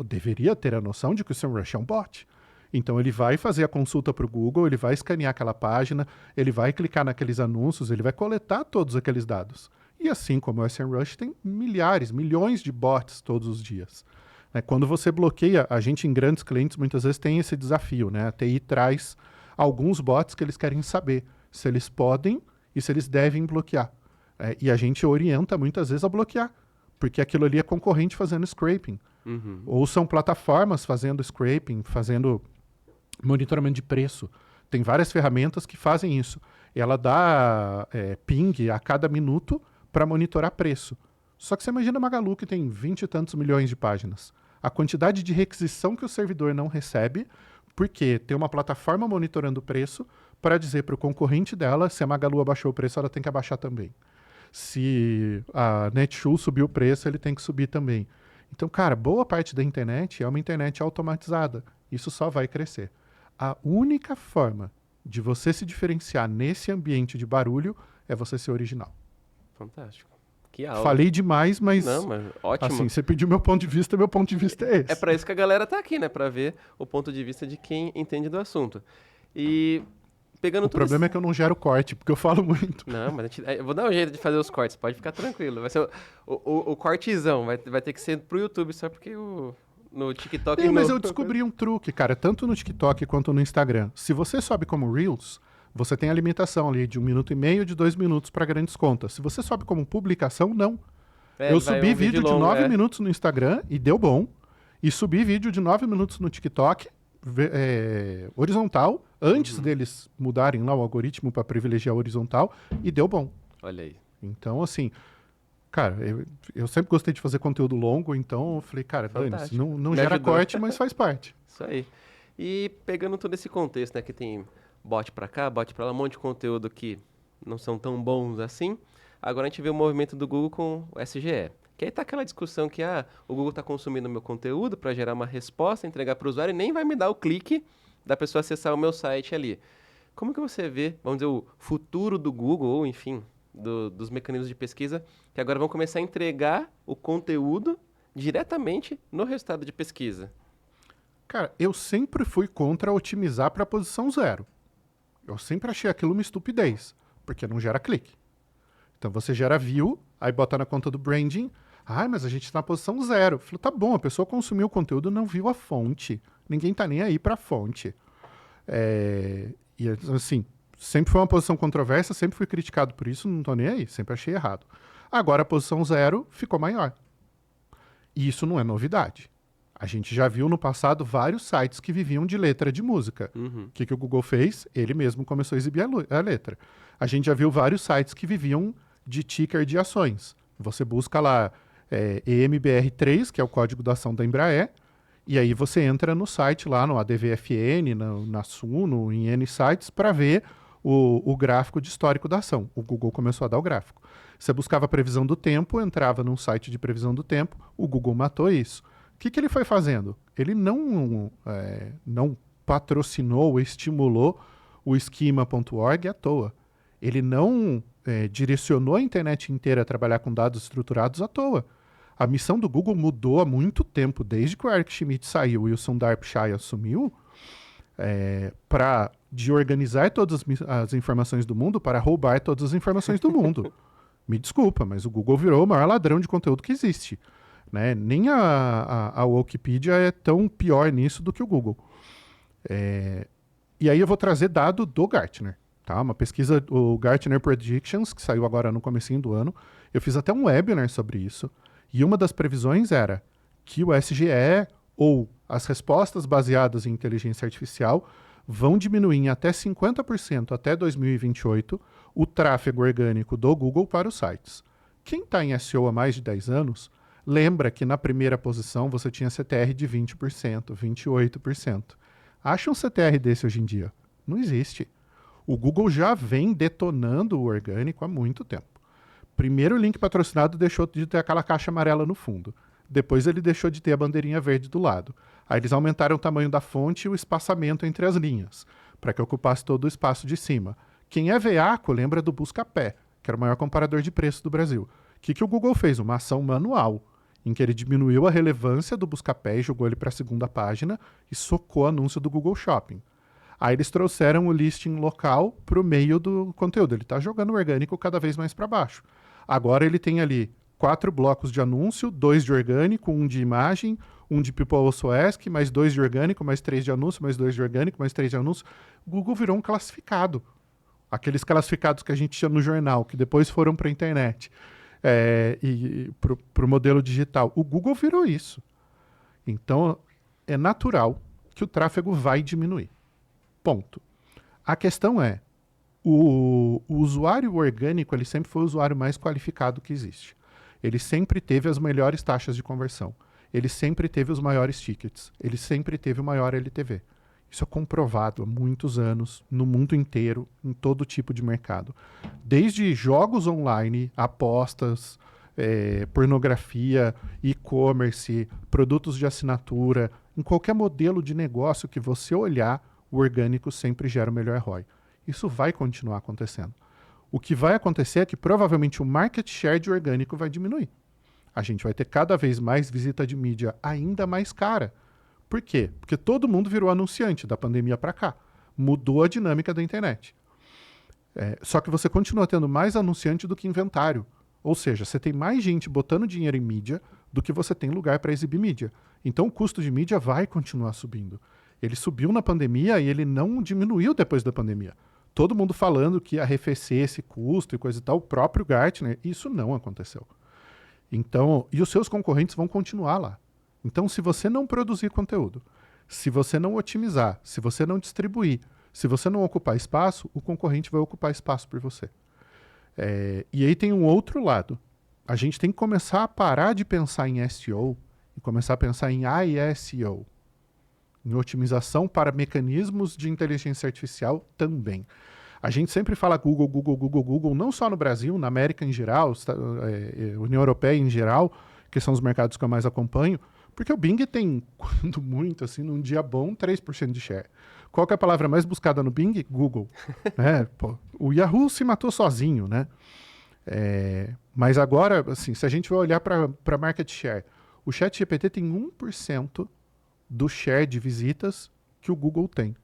deveria ter a noção de que o SEMrush é um bot. Então ele vai fazer a consulta para o Google, ele vai escanear aquela página, ele vai clicar naqueles anúncios, ele vai coletar todos aqueles dados. E assim como o SEMrush tem milhares, milhões de bots todos os dias. Quando você bloqueia, a gente em grandes clientes muitas vezes tem esse desafio. Né? A TI traz alguns bots que eles querem saber se eles podem e se eles devem bloquear. E a gente orienta muitas vezes a bloquear, porque aquilo ali é concorrente fazendo scraping. Ou são plataformas fazendo scraping, fazendo monitoramento de preço. Tem várias ferramentas que fazem isso. Ela dá ping a cada minuto para monitorar preço. Só que você imagina a Magalu, que tem 20 e tantos milhões de páginas. A quantidade de requisição que o servidor não recebe, porque tem uma plataforma monitorando o preço para dizer para o concorrente dela, se a Magalu abaixou o preço, ela tem que abaixar também. Se a Netshoes subiu o preço, ele tem que subir também. Então, cara, boa parte da internet é uma internet automatizada. Isso só vai crescer. A única forma de você se diferenciar nesse ambiente de barulho é você ser original. Fantástico. Que aula. Falei demais, mas... Não, mas ótimo. Assim, você pediu meu ponto de vista é esse. É pra isso que a galera tá aqui, né? Pra ver o ponto de vista de quem entende do assunto. E pegando O problema é que eu não gero corte, porque eu falo muito. Não, mas eu vou dar um jeito de fazer os cortes, pode ficar tranquilo. Vai ser o cortezão, vai ter que ser pro YouTube, só porque no TikTok... Mas eu descobri um truque, cara, tanto no TikTok quanto no Instagram. Se você sobe como Reels, você tem a limitação ali de 1 minuto e meio, de 2 minutos para grandes contas. Se você sobe como publicação, não. Eu subi vídeo de 9 minutos no Instagram e deu bom. E subi vídeo de 9 minutos no TikTok, horizontal, antes deles mudarem lá o algoritmo para privilegiar horizontal, e deu bom. Olha aí. Então, assim, cara, eu sempre gostei de fazer conteúdo longo, então eu falei, cara, dane-se, não gera corte, mas faz parte. Isso aí. E pegando todo esse contexto, né, que tem bot pra cá, bot pra lá, um monte de conteúdo que não são tão bons assim, agora a gente vê o movimento do Google com o SGE. Que aí tá aquela discussão que o Google tá consumindo meu conteúdo para gerar uma resposta, entregar para o usuário e nem vai me dar o clique da pessoa acessar o meu site ali. Como que você vê, vamos dizer, o futuro do Google, ou enfim, dos mecanismos de pesquisa, que agora vão começar a entregar o conteúdo diretamente no resultado de pesquisa? Cara, eu sempre fui contra otimizar para a posição 0. Eu sempre achei aquilo uma estupidez, porque não gera clique. Então você gera view, aí bota na conta do branding. Mas a gente está na posição 0. Eu falei, tá bom, a pessoa consumiu o conteúdo, não viu a fonte. Ninguém tá nem aí para a fonte. E assim, sempre foi uma posição controversa, sempre fui criticado por isso, não tô nem aí, sempre achei errado. Agora a posição 0 ficou maior. E isso não é novidade. A gente já viu no passado vários sites que viviam de letra de música. O que o Google fez? Ele mesmo começou a exibir a letra. A gente já viu vários sites que viviam de ticker de ações. Você busca lá EMBR3, que é o código da ação da Embraer, e aí você entra no site lá, no ADVFN, na Suno, em N sites, para ver o gráfico de histórico da ação. O Google começou a dar o gráfico. Você buscava a previsão do tempo, entrava num site de previsão do tempo, o Google matou isso. O que ele foi fazendo? Ele não patrocinou, estimulou o schema.org à toa. Ele não direcionou a internet inteira a trabalhar com dados estruturados à toa. A missão do Google mudou há muito tempo, desde que o Eric Schmidt saiu e o Sundar Pichai assumiu, de organizar todas as informações do mundo para roubar todas as informações do mundo. Me desculpa, mas o Google virou o maior ladrão de conteúdo que existe. Né? Nem a Wikipedia é tão pior nisso do que o Google. E aí eu vou trazer dado do Gartner. Tá? Uma pesquisa, o Gartner Predictions, que saiu agora no comecinho do ano. Eu fiz até um webinar sobre isso. E uma das previsões era que o SGE ou as respostas baseadas em inteligência artificial vão diminuir em até 50% até 2028 o tráfego orgânico do Google para os sites. Quem está em SEO há mais de 10 anos, lembra que na primeira posição você tinha CTR de 20%, 28%. Acha um CTR desse hoje em dia? Não existe. O Google já vem detonando o orgânico há muito tempo. Primeiro o link patrocinado deixou de ter aquela caixa amarela no fundo. Depois ele deixou de ter a bandeirinha verde do lado. Aí eles aumentaram o tamanho da fonte e o espaçamento entre as linhas, para que ocupasse todo o espaço de cima. Quem é veaco lembra do Buscapé, que era o maior comparador de preços do Brasil. O que o Google fez? Uma ação manual, em que ele diminuiu a relevância do Buscapé e jogou ele para a segunda página e socou o anúncio do Google Shopping. Aí eles trouxeram o listing local para o meio do conteúdo. Ele está jogando o orgânico cada vez mais para baixo. Agora ele tem ali 4 blocos de anúncio, 2 de orgânico, 1 de imagem, 1 de People Also Ask, mais 2 de orgânico, mais 3 de anúncio, mais 2 de orgânico, mais 3 de anúncio. O Google virou um classificado. Aqueles classificados que a gente tinha no jornal, que depois foram para a internet e para o modelo digital. O Google virou isso. Então, é natural que o tráfego vai diminuir. Ponto. A questão é, o usuário orgânico, ele sempre foi o usuário mais qualificado que existe. Ele sempre teve as melhores taxas de conversão. Ele sempre teve os maiores tickets. Ele sempre teve o maior LTV. Isso é comprovado há muitos anos, no mundo inteiro, em todo tipo de mercado. Desde jogos online, apostas, pornografia, e-commerce, produtos de assinatura, em qualquer modelo de negócio que você olhar, o orgânico sempre gera o melhor ROI. Isso vai continuar acontecendo. O que vai acontecer é que provavelmente o market share de orgânico vai diminuir. A gente vai ter cada vez mais visita de mídia ainda mais cara. Por quê? Porque todo mundo virou anunciante da pandemia para cá. Mudou a dinâmica da internet. Só que você continua tendo mais anunciante do que inventário. Ou seja, você tem mais gente botando dinheiro em mídia do que você tem lugar para exibir mídia. Então o custo de mídia vai continuar subindo. Ele subiu na pandemia e ele não diminuiu depois da pandemia. Todo mundo falando que ia arrefecer esse custo e coisa e tal, o próprio Gartner, isso não aconteceu. Então, e os seus concorrentes vão continuar lá. Então, se você não produzir conteúdo, se você não otimizar, se você não distribuir, se você não ocupar espaço, o concorrente vai ocupar espaço por você. E aí tem um outro lado. A gente tem que começar a parar de pensar em SEO e começar a pensar em ISEO, em otimização para mecanismos de inteligência artificial também. A gente sempre fala Google, Google, Google, Google, não só no Brasil, na América em geral, União Europeia em geral, que são os mercados que eu mais acompanho, porque o Bing tem, quando muito, assim, num dia bom, 3% de share. Qual que é a palavra mais buscada no Bing? Google. O Yahoo se matou sozinho, né? Mas agora, assim, se a gente vai olhar para market share, o ChatGPT tem 1% do share de visitas que o Google tem.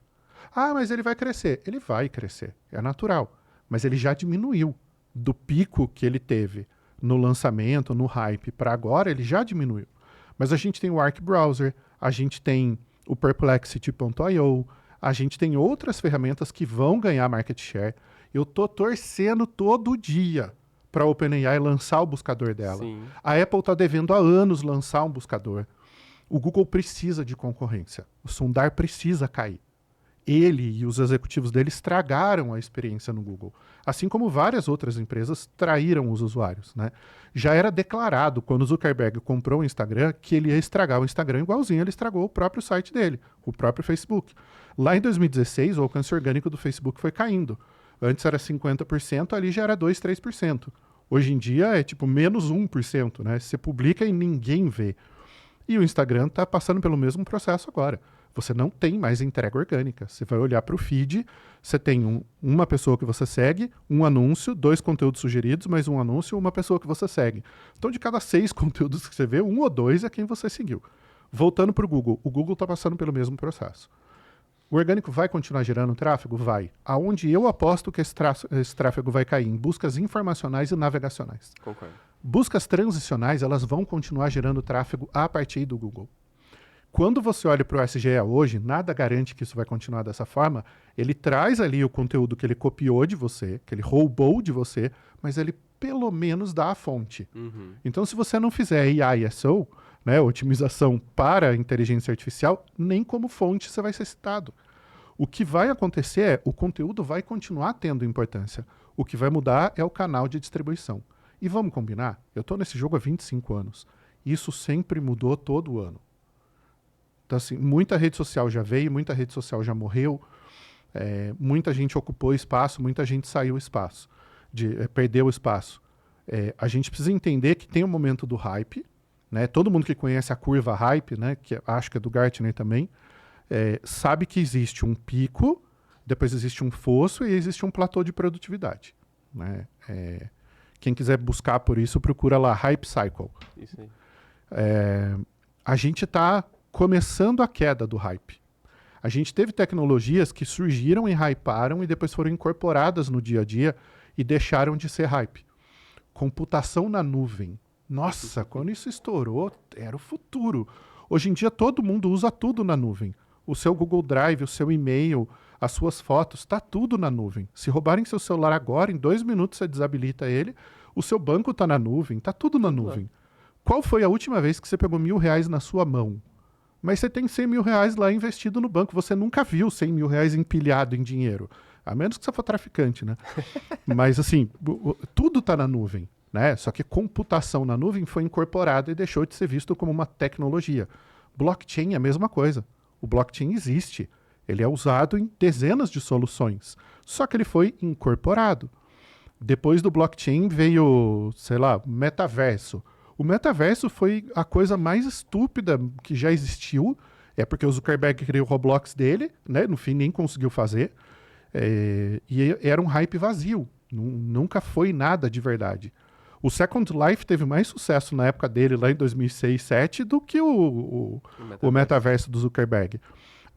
Ah, mas ele vai crescer. Ele vai crescer, é natural. Mas ele já diminuiu do pico que ele teve no lançamento, no hype, para agora, ele já diminuiu. Mas a gente tem o Arc Browser, a gente tem o Perplexity.io, a gente tem outras ferramentas que vão ganhar market share. Eu tô torcendo todo dia para a OpenAI lançar o buscador dela. Sim. A Apple está devendo há anos lançar um buscador. O Google precisa de concorrência. O Sundar precisa cair. Ele e os executivos dele estragaram a experiência no Google. Assim como várias outras empresas traíram os usuários, né? Já era declarado, quando o Zuckerberg comprou o Instagram, que ele ia estragar o Instagram igualzinho ele estragou o próprio site dele, o próprio Facebook. Lá em 2016, o alcance orgânico do Facebook foi caindo. Antes era 50%, ali já era 2%, 3%. Hoje em dia é tipo menos 1%, né? Você publica e ninguém vê. E o Instagram está passando pelo mesmo processo agora. Você não tem mais entrega orgânica. Você vai olhar para o feed, você tem uma pessoa que você segue, um anúncio, 2 conteúdos sugeridos, mais um anúncio, uma pessoa que você segue. Então, de cada 6 conteúdos que você vê, 1 ou 2 é quem você seguiu. Voltando para o Google está passando pelo mesmo processo. O orgânico vai continuar gerando tráfego? Vai. Aonde eu aposto que esse tráfego vai cair? Em buscas informacionais e navegacionais. Concordo. Buscas transicionais, elas vão continuar gerando tráfego a partir do Google. Quando você olha para o SGE hoje, nada garante que isso vai continuar dessa forma. Ele traz ali o conteúdo que ele copiou de você, que ele roubou de você, mas ele pelo menos dá a fonte. Uhum. Então, se você não fizer ISO, né, otimização para inteligência artificial, nem como fonte você vai ser citado. O que vai acontecer é, o conteúdo vai continuar tendo importância. O que vai mudar é o canal de distribuição. E vamos combinar, eu estou nesse jogo há 25 anos. Isso sempre mudou todo ano. Então, assim, muita rede social já veio, muita rede social já morreu, muita gente ocupou espaço, muita gente saiu espaço, perdeu espaço. A gente precisa entender que tem o momento do hype, né? Todo mundo que conhece a curva hype, né, que acho que é do Gartner também, sabe que existe um pico, depois existe um fosso e existe um platô de produtividade, né? Quem quiser buscar por isso, procura lá Hype Cycle. Isso aí. A gente está começando a queda do hype. A gente teve tecnologias que surgiram e hyparam e depois foram incorporadas no dia a dia e deixaram de ser hype. Computação na nuvem. Nossa, quando isso estourou, era o futuro. Hoje em dia todo mundo usa tudo na nuvem. O seu Google Drive, o seu e-mail, as suas fotos, está tudo na nuvem. Se roubarem seu celular agora, em 2 minutos você desabilita ele, o seu banco está na nuvem, está tudo na nuvem. Qual foi a última vez que você pegou R$1.000 na sua mão? Mas você tem R$100.000 lá investido no banco. Você nunca viu R$100.000 empilhado em dinheiro. A menos que você for traficante, né? Mas, assim, tudo está na nuvem, né? Só que computação na nuvem foi incorporada e deixou de ser visto como uma tecnologia. Blockchain é a mesma coisa. O blockchain existe. Ele é usado em dezenas de soluções. Só que ele foi incorporado. Depois do blockchain veio, sei lá, metaverso. O metaverso foi a coisa mais estúpida que já existiu. É porque o Zuckerberg criou o Roblox dele, né? No fim nem conseguiu fazer. E era um hype vazio. Nunca foi nada de verdade. O Second Life teve mais sucesso na época dele, lá em 2006, 2007, do que o metaverso do Zuckerberg.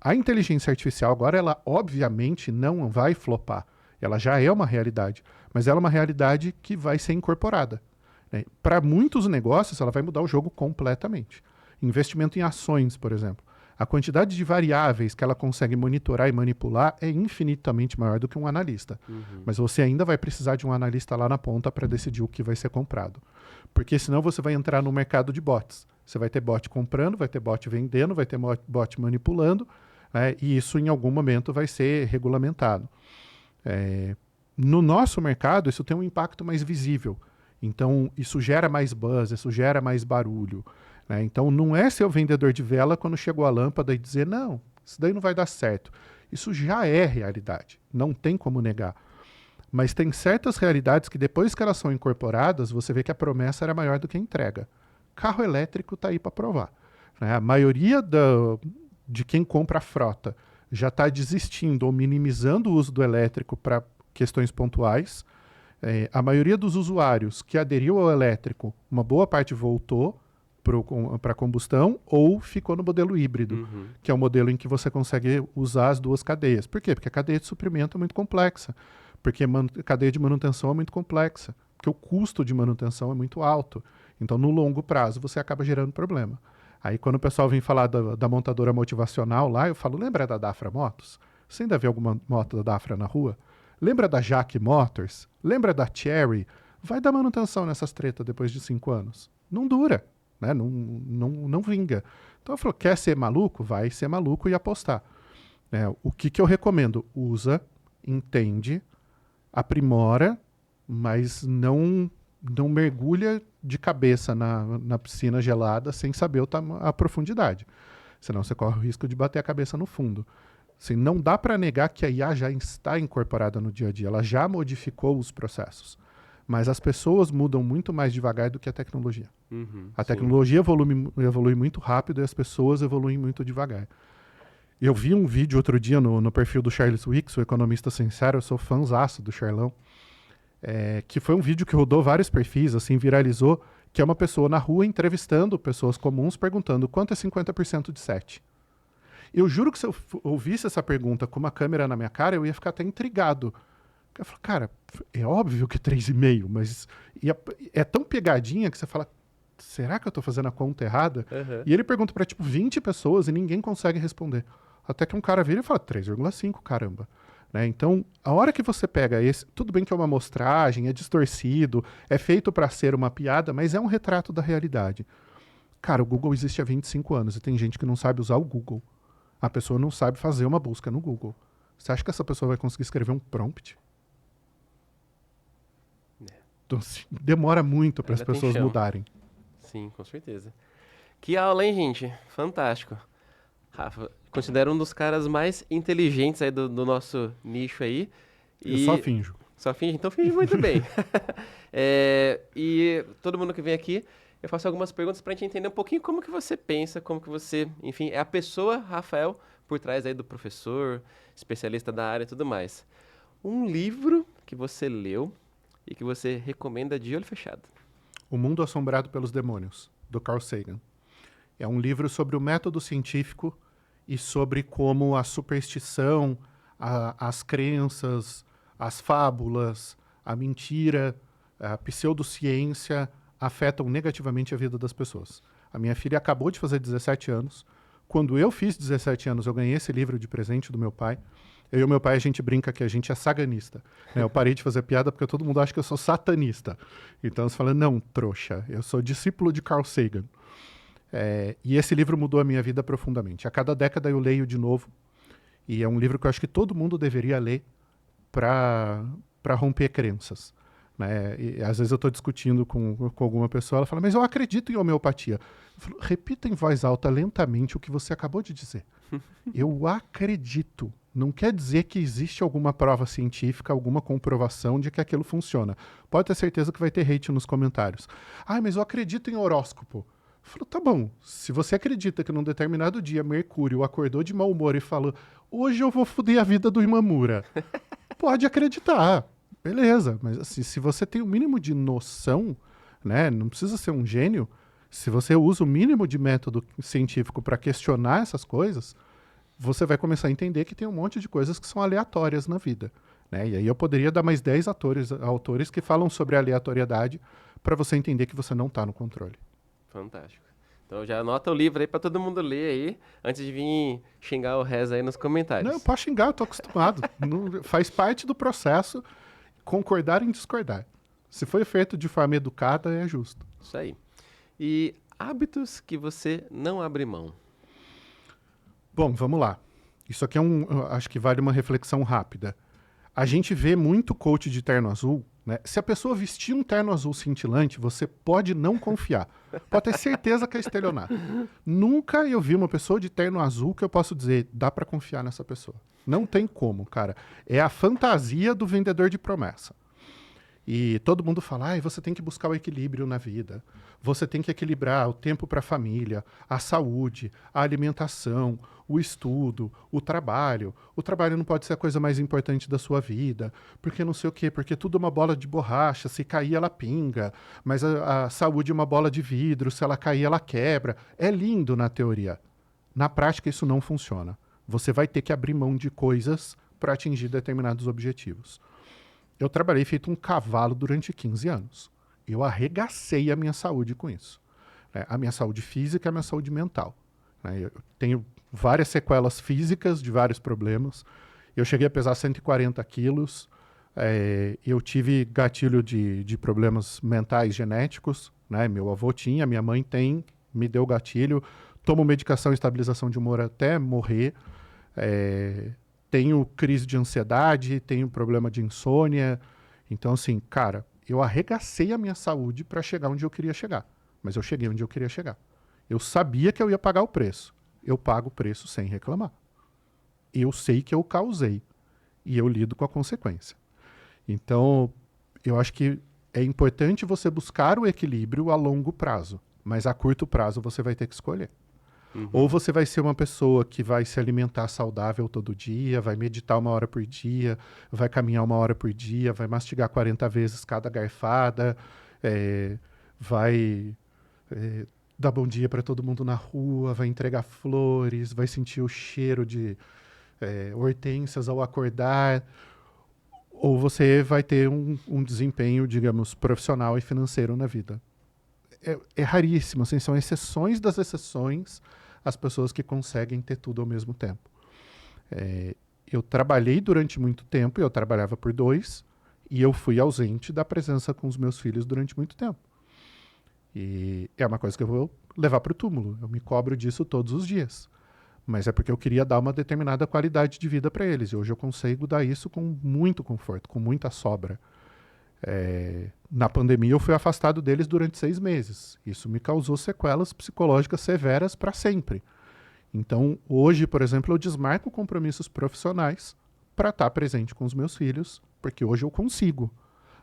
A inteligência artificial agora, ela obviamente não vai flopar. Ela já é uma realidade. Mas ela é uma realidade que vai ser incorporada. Para muitos negócios, ela vai mudar o jogo completamente. Investimento em ações, por exemplo. A quantidade de variáveis que ela consegue monitorar e manipular é infinitamente maior do que um analista. Uhum. Mas você ainda vai precisar de um analista lá na ponta para decidir o que vai ser comprado. Porque senão você vai entrar no mercado de bots. Você vai ter bot comprando, vai ter bot vendendo, vai ter bot manipulando, né? E isso em algum momento vai ser regulamentado. No nosso mercado, isso tem um impacto mais visível. Então, isso gera mais buzz, isso gera mais barulho, né? Então, não é ser o vendedor de vela quando chegou a lâmpada e dizer, não, isso daí não vai dar certo. Isso já é realidade, não tem como negar. Mas tem certas realidades que depois que elas são incorporadas, você vê que a promessa era maior do que a entrega. Carro elétrico está aí para provar, né? A maioria de quem compra a frota já está desistindo ou minimizando o uso do elétrico para questões pontuais. A maioria dos usuários que aderiu ao elétrico, uma boa parte voltou, para combustão ou ficou no modelo híbrido, que é o modelo em que você consegue usar as duas cadeias. Por quê? Porque a cadeia de suprimento é muito complexa, porque a cadeia de manutenção é muito complexa, porque o custo de manutenção é muito alto. Então, no longo prazo, você acaba gerando problema. Aí, quando o pessoal vem falar da montadora motivacional lá, eu falo, lembra da Dafra Motos? Você ainda vê alguma moto da Dafra na rua? Lembra da Jack Motors? Lembra da Cherry? Vai dar manutenção nessas tretas depois de 5 anos. Não dura, né? Não vinga. Então, eu falo, quer ser maluco? Vai ser maluco e apostar. O que eu recomendo? Usa, entende, aprimora, mas não mergulha de cabeça na piscina gelada sem saber a profundidade. Senão você corre o risco de bater a cabeça no fundo. Assim, não dá para negar que a IA já está incorporada no dia a dia. Ela já modificou os processos. Mas as pessoas mudam muito mais devagar do que a tecnologia. A tecnologia evolui muito rápido e as pessoas evoluem muito devagar. Eu vi um vídeo outro dia no perfil do Charles Wicks, o economista sincero, eu sou fãzaço do Charlão, que foi um vídeo que rodou vários perfis, assim, viralizou, que é uma pessoa na rua entrevistando pessoas comuns, perguntando quanto é 50% de 7. Eu juro que se eu ouvisse essa pergunta com uma câmera na minha cara, eu ia ficar até intrigado. Eu falo, cara, é óbvio que 3,5, mas é tão pegadinha que você fala, será que eu tô fazendo a conta errada? E ele pergunta para 20 pessoas e ninguém consegue responder. Até que um cara vira e fala, 3,5, caramba. Né? Então, a hora que você pega esse, tudo bem que é uma amostragem, é distorcido, é feito para ser uma piada, mas é um retrato da realidade. Cara, o Google existe há 25 anos e tem gente que não sabe usar o Google. A pessoa não sabe fazer uma busca no Google. Você acha que essa pessoa vai conseguir escrever um prompt? Então, assim, demora muito para as pessoas mudarem. Sim, com certeza. Que aula, hein, gente? Fantástico. Rafa, considero um dos caras mais inteligentes aí do nosso nicho aí. Eu só finjo. Só finge? Então finge muito bem. E todo mundo que vem aqui, eu faço algumas perguntas pra gente entender um pouquinho como que você pensa, como que você, enfim, é a pessoa, Rafael, por trás aí do professor, especialista da área e tudo mais. Um livro que você leu e que você recomenda de olho fechado. O Mundo Assombrado pelos Demônios, do Carl Sagan. É um livro sobre o método científico e sobre como a superstição, as crenças, as fábulas, a mentira, a pseudociência afetam negativamente a vida das pessoas. A minha filha acabou de fazer 17 anos. Quando eu fiz 17 anos, eu ganhei esse livro de presente do meu pai. Eu e o meu pai, a gente brinca que a gente é saganista. Né? Eu parei de fazer piada porque todo mundo acha que eu sou satanista. Então, você fala, não, trouxa, eu sou discípulo de Carl Sagan. E esse livro mudou a minha vida profundamente. A cada década eu leio de novo. E é um livro que eu acho que todo mundo deveria ler para romper crenças. Né? E, às vezes eu estou discutindo com alguma pessoa, ela fala, mas eu acredito em homeopatia. Eu falo, repita em voz alta, lentamente, o que você acabou de dizer. Eu acredito. Não quer dizer que existe alguma prova científica, alguma comprovação de que aquilo funciona. Pode ter certeza que vai ter hate nos comentários. Ah, mas eu acredito em horóscopo. Eu falo, tá bom, se você acredita que num determinado dia Mercúrio acordou de mau humor e falou, hoje eu vou foder a vida do Imamura, pode acreditar, beleza. Mas assim, se você tem o mínimo de noção, né, não precisa ser um gênio, se você usa o mínimo de método científico para questionar essas coisas, você vai começar a entender que tem um monte de coisas que são aleatórias na vida. Né? E aí eu poderia dar mais 10 autores que falam sobre a aleatoriedade para você entender que você não está no controle. Fantástico. Então já anota o livro aí para todo mundo ler aí, antes de vir xingar o Reza aí nos comentários. Não, eu posso xingar, eu tô acostumado. Faz parte do processo concordar em discordar. Se foi feito de forma educada, é justo. Isso aí. E hábitos que você não abre mão? Bom, vamos lá. Isso aqui acho que vale uma reflexão rápida. A gente vê muito coach de terno azul, né? Se a pessoa vestir um terno azul cintilante, você pode não confiar. Pode ter certeza que é estelionato. Nunca eu vi uma pessoa de terno azul que eu posso dizer, dá para confiar nessa pessoa. Não tem como, cara. É a fantasia do vendedor de promessa. E todo mundo fala, você tem que buscar o equilíbrio na vida. Você tem que equilibrar o tempo para a família, a saúde, a alimentação, o estudo, o trabalho. O trabalho não pode ser a coisa mais importante da sua vida, porque não sei o quê, porque tudo é uma bola de borracha, se cair ela pinga, mas a saúde é uma bola de vidro, se ela cair ela quebra. É lindo na teoria. Na prática isso não funciona. Você vai ter que abrir mão de coisas para atingir determinados objetivos. Eu trabalhei feito um cavalo durante 15 anos. Eu arregacei a minha saúde com isso. Né? A minha saúde física e a minha saúde mental. Né? Eu tenho várias sequelas físicas de vários problemas. Eu cheguei a pesar 140 quilos. Eu tive gatilho de problemas mentais genéticos. Né? Meu avô tinha, minha mãe tem, me deu gatilho. Tomo medicação e estabilização de humor até morrer. Tenho crise de ansiedade, tenho problema de insônia. Então, assim, cara, eu arregacei a minha saúde para chegar onde eu queria chegar. Mas eu cheguei onde eu queria chegar. Eu sabia que eu ia pagar o preço. Eu pago o preço sem reclamar. Eu sei que eu causei. E eu lido com a consequência. Então, eu acho que é importante você buscar o equilíbrio a longo prazo. Mas a curto prazo você vai ter que escolher. Ou você vai ser uma pessoa que vai se alimentar saudável todo dia, vai meditar 1 hora por dia, vai caminhar 1 hora por dia, vai mastigar 40 vezes cada garfada, vai dar bom dia para todo mundo na rua, vai entregar flores, vai sentir o cheiro de hortênsias ao acordar. Ou você vai ter um desempenho, digamos, profissional e financeiro na vida. É raríssimo, assim, são exceções das exceções as pessoas que conseguem ter tudo ao mesmo tempo. Eu trabalhei durante muito tempo, eu trabalhava por 2, e eu fui ausente da presença com os meus filhos durante muito tempo. E é uma coisa que eu vou levar para o túmulo, eu me cobro disso todos os dias. Mas é porque eu queria dar uma determinada qualidade de vida para eles, e hoje eu consigo dar isso com muito conforto, com muita sobra. Na pandemia eu fui afastado deles durante 6 meses. Isso me causou sequelas psicológicas severas para sempre. Então, hoje, por exemplo, eu desmarco compromissos profissionais para estar presente com os meus filhos, porque hoje eu consigo.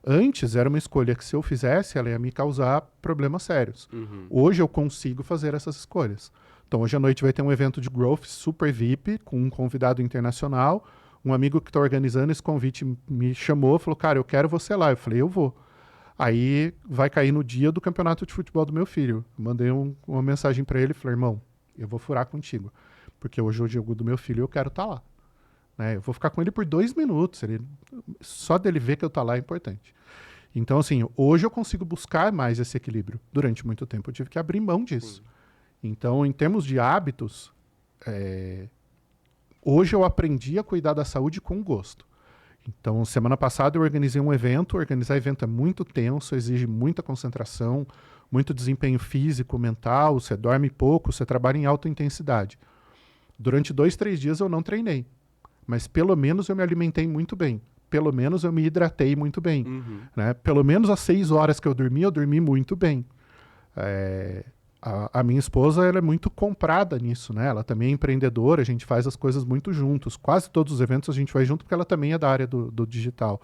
Antes era uma escolha que, se eu fizesse, ela ia me causar problemas sérios. Hoje eu consigo fazer essas escolhas. Então, hoje à noite vai ter um evento de growth super VIP, com um convidado internacional. Um amigo que está organizando esse convite me chamou, falou, cara, eu quero você lá. Eu falei, eu vou. Aí vai cair no dia do campeonato de futebol do meu filho. Eu mandei uma mensagem para ele e falei, irmão, eu vou furar contigo. Porque hoje é o jogo do meu filho e eu quero estar lá. Né? Eu vou ficar com ele por 2 minutos. Só dele ver que eu estou lá é importante. Então, assim, hoje eu consigo buscar mais esse equilíbrio. Durante muito tempo eu tive que abrir mão disso. Sim. Então, em termos de hábitos, hoje eu aprendi a cuidar da saúde com gosto. Então, semana passada eu organizei um evento. Organizar evento é muito tenso, exige muita concentração, muito desempenho físico, mental. Você dorme pouco, você trabalha em alta intensidade. Durante 2, 3 dias eu não treinei. Mas pelo menos eu me alimentei muito bem. Pelo menos eu me hidratei muito bem. Né? Pelo menos as 6 horas que eu dormi muito bem. A minha esposa, ela é muito comprada nisso, né? Ela também é empreendedora, a gente faz as coisas muito juntos. Quase todos os eventos a gente vai junto, porque ela também é da área do digital.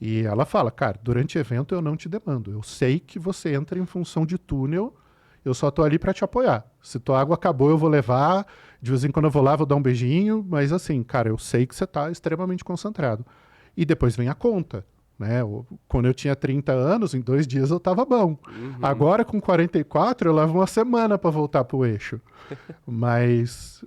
E ela fala, cara, durante o evento eu não te demando. Eu sei que você entra em função de túnel, eu só tô ali para te apoiar. Se tua água acabou, eu vou levar. De vez em quando eu vou lá, vou dar um beijinho. Mas assim, cara, eu sei que você tá extremamente concentrado. E depois vem a conta. Né? Quando eu tinha 30 anos, em 2 dias eu estava bom. Agora, com 44, eu levo 1 semana para voltar para o eixo. Mas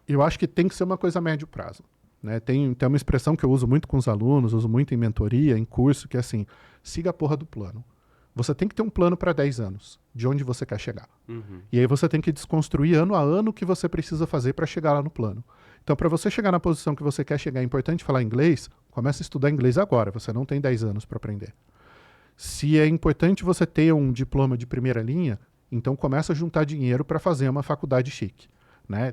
eu acho que tem que ser uma coisa a médio prazo. Né? Tem uma expressão que eu uso muito com os alunos, uso muito em mentoria, em curso, que é assim, siga a porra do plano. Você tem que ter um plano para 10 anos, de onde você quer chegar. E aí você tem que desconstruir ano a ano o que você precisa fazer para chegar lá no plano. Então, para você chegar na posição que você quer chegar, é importante falar inglês, comece a estudar inglês agora, você não tem 10 anos para aprender. Se é importante você ter um diploma de primeira linha, então começa a juntar dinheiro para fazer uma faculdade chique. Né?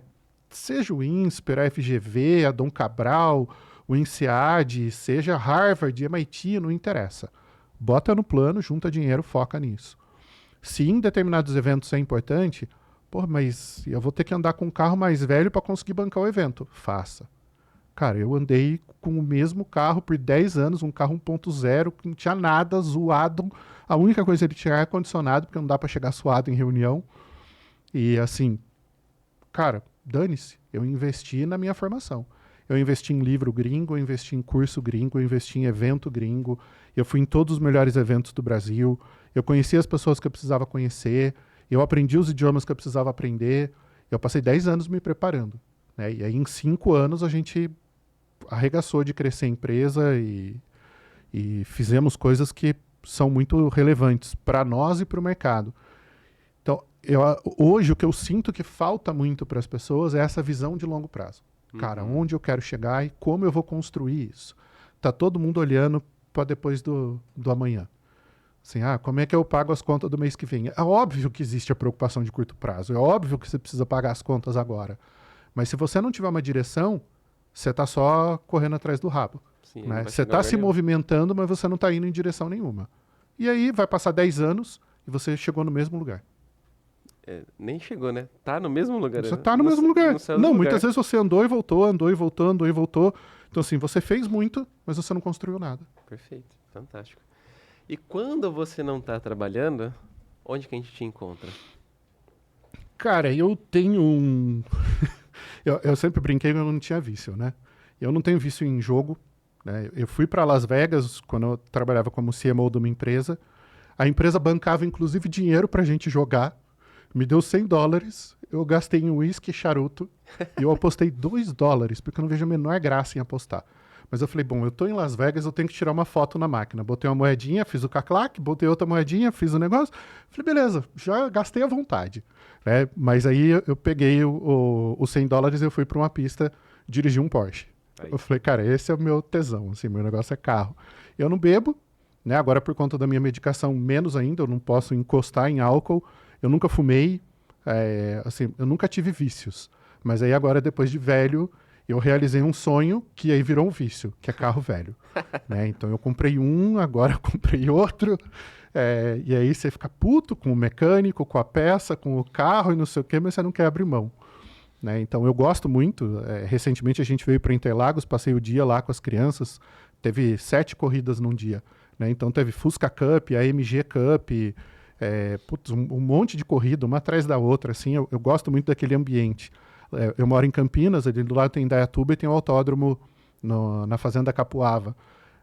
Seja o INSPER, a FGV, a Dom Cabral, o INSEAD, seja Harvard, MIT, não interessa. Bota no plano, junta dinheiro, foca nisso. Se em determinados eventos é importante, mas eu vou ter que andar com um carro mais velho para conseguir bancar o evento. Faça. Cara, eu andei com o mesmo carro por 10 anos, um carro 1.0, que não tinha nada, zoado. A única coisa que ele tinha era ar-condicionado, porque não dá pra chegar suado em reunião. E assim, cara, dane-se. Eu investi na minha formação. Eu investi em livro gringo, eu investi em curso gringo, eu investi em evento gringo. Eu fui em todos os melhores eventos do Brasil. Eu conheci as pessoas que eu precisava conhecer. Eu aprendi os idiomas que eu precisava aprender. Eu passei 10 anos me preparando, né? E aí, em 5 anos, a gente arregaçou de crescer a empresa e fizemos coisas que são muito relevantes para nós e para o mercado. Então, hoje, o que eu sinto que falta muito para as pessoas é essa visão de longo prazo. Cara, onde eu quero chegar e como eu vou construir isso? Tá todo mundo olhando para depois do amanhã. Assim, como é que eu pago as contas do mês que vem? É óbvio que existe a preocupação de curto prazo. É óbvio que você precisa pagar as contas agora. Mas se você não tiver uma direção, você está só correndo atrás do rabo. Sim, Né? Você está se movimentando, mas você não está indo em direção nenhuma. E aí vai passar 10 anos e você chegou no mesmo lugar. Nem chegou, né? Tá no mesmo lugar. Você tá no mesmo lugar. Não, muitas lugar. vezes você andou e voltou, andou e voltou, andou e voltou. Então, assim, você fez muito, mas você não construiu nada. Perfeito, fantástico. E quando você não tá trabalhando, onde que a gente te encontra? Cara, eu tenho um... eu sempre brinquei que eu não tinha vício, né? Eu não tenho vício em jogo, né? Eu fui para Las Vegas quando eu trabalhava como CMO de uma empresa. A empresa bancava, inclusive, dinheiro pra gente jogar. Me deu $100, eu gastei em uísque e charuto e eu apostei $2, porque eu não vejo a menor graça em apostar. Mas eu falei, bom, eu tô em Las Vegas, eu tenho que tirar uma foto na máquina. Botei uma moedinha, fiz o caclac, botei outra moedinha, fiz o negócio. Falei, beleza, já gastei à vontade. Né? Mas aí eu peguei os $100 e eu fui para uma pista dirigir um Porsche. Aí. Eu falei, cara, esse é o meu tesão, assim, meu negócio é carro. Eu não bebo, né? Agora por conta da minha medicação, menos ainda, eu não posso encostar em álcool. Eu nunca fumei, assim, eu nunca tive vícios. Mas aí agora, depois de velho, eu realizei um sonho que aí virou um vício, que é carro velho. Né? Então eu comprei um, agora eu comprei outro. E aí você fica puto com o mecânico, com a peça, com o carro e não sei o quê, mas você não quer abrir mão. Né? Então eu gosto muito. Recentemente a gente veio para Interlagos, passei o dia lá com as crianças. Teve 7 corridas num dia. Né? Então teve Fusca Cup, AMG Cup... um monte de corrida, uma atrás da outra, assim, eu gosto muito daquele ambiente. Eu moro em Campinas, ali do lado tem Indaiatuba e tem o autódromo na Fazenda Capuava.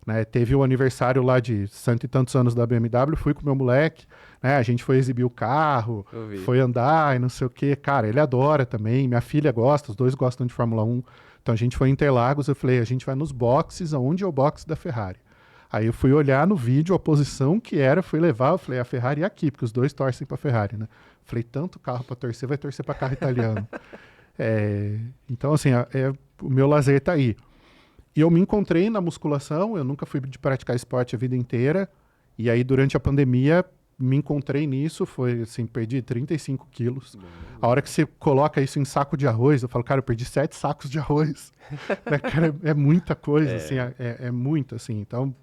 Né? Teve o aniversário lá de 100 e tantos anos da BMW, fui com meu moleque, né? A gente foi exibir o carro, foi andar e não sei o quê. Cara, ele adora também, minha filha gosta, os dois gostam de Fórmula 1. Então a gente foi em Interlagos, eu falei, a gente vai nos boxes, aonde é o box da Ferrari. Aí eu fui olhar no vídeo a posição que era, fui levar, eu falei, a Ferrari é aqui, porque os dois torcem pra Ferrari, né? Falei, tanto carro pra torcer, vai torcer pra carro italiano. Então, assim, o meu lazer tá aí. E eu me encontrei na musculação, eu nunca fui de praticar esporte a vida inteira, e aí durante a pandemia me encontrei nisso, foi assim, perdi 35 quilos. A hora que você coloca isso em saco de arroz, eu falo, cara, eu perdi 7 sacos de arroz. Né, cara, é muita coisa, assim, é muito, assim, então...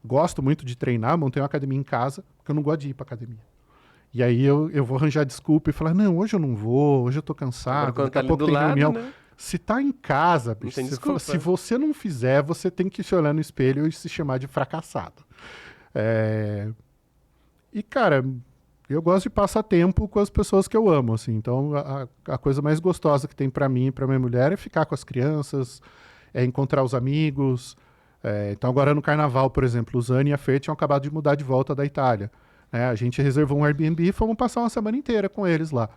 Gosto muito de treinar, montei uma academia em casa, porque eu não gosto de ir pra academia. E aí eu vou arranjar desculpa e falar, não, hoje eu não vou, hoje eu tô cansado, daqui a pouco tem reunião. Né? Se tá em casa, bicho, se você não fizer, você tem que se olhar no espelho e se chamar de fracassado. E, cara, eu gosto de passar tempo com as pessoas que eu amo, assim. Então, a coisa mais gostosa que tem pra mim e pra minha mulher é ficar com as crianças, encontrar os amigos... Então agora no Carnaval, por exemplo, o Zani e a Fer tinham acabado de mudar de volta da Itália. A gente reservou um Airbnb e fomos passar uma semana inteira com eles lá.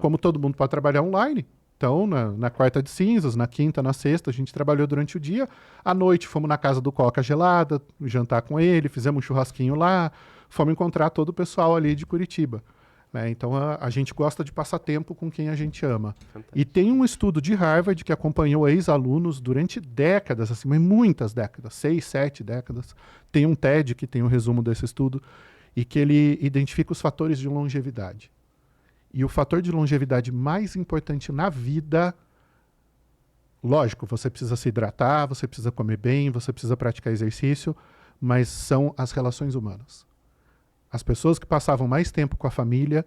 Como todo mundo pode trabalhar online, então na quarta de cinzas, na quinta, na sexta, a gente trabalhou durante o dia. À noite fomos na casa do Coca Gelada, jantar com ele, fizemos um churrasquinho lá, fomos encontrar todo o pessoal ali de Curitiba. Então a gente gosta de passar tempo com quem a gente ama. Fantástico. E tem um estudo de Harvard que acompanhou ex-alunos durante décadas, assim, mas muitas décadas, 6, 7 décadas. Tem um TED que tem um resumo desse estudo e que ele identifica os fatores de longevidade. E o fator de longevidade mais importante na vida, lógico, você precisa se hidratar, você precisa comer bem, você precisa praticar exercício, mas são as relações humanas. As pessoas que passavam mais tempo com a família,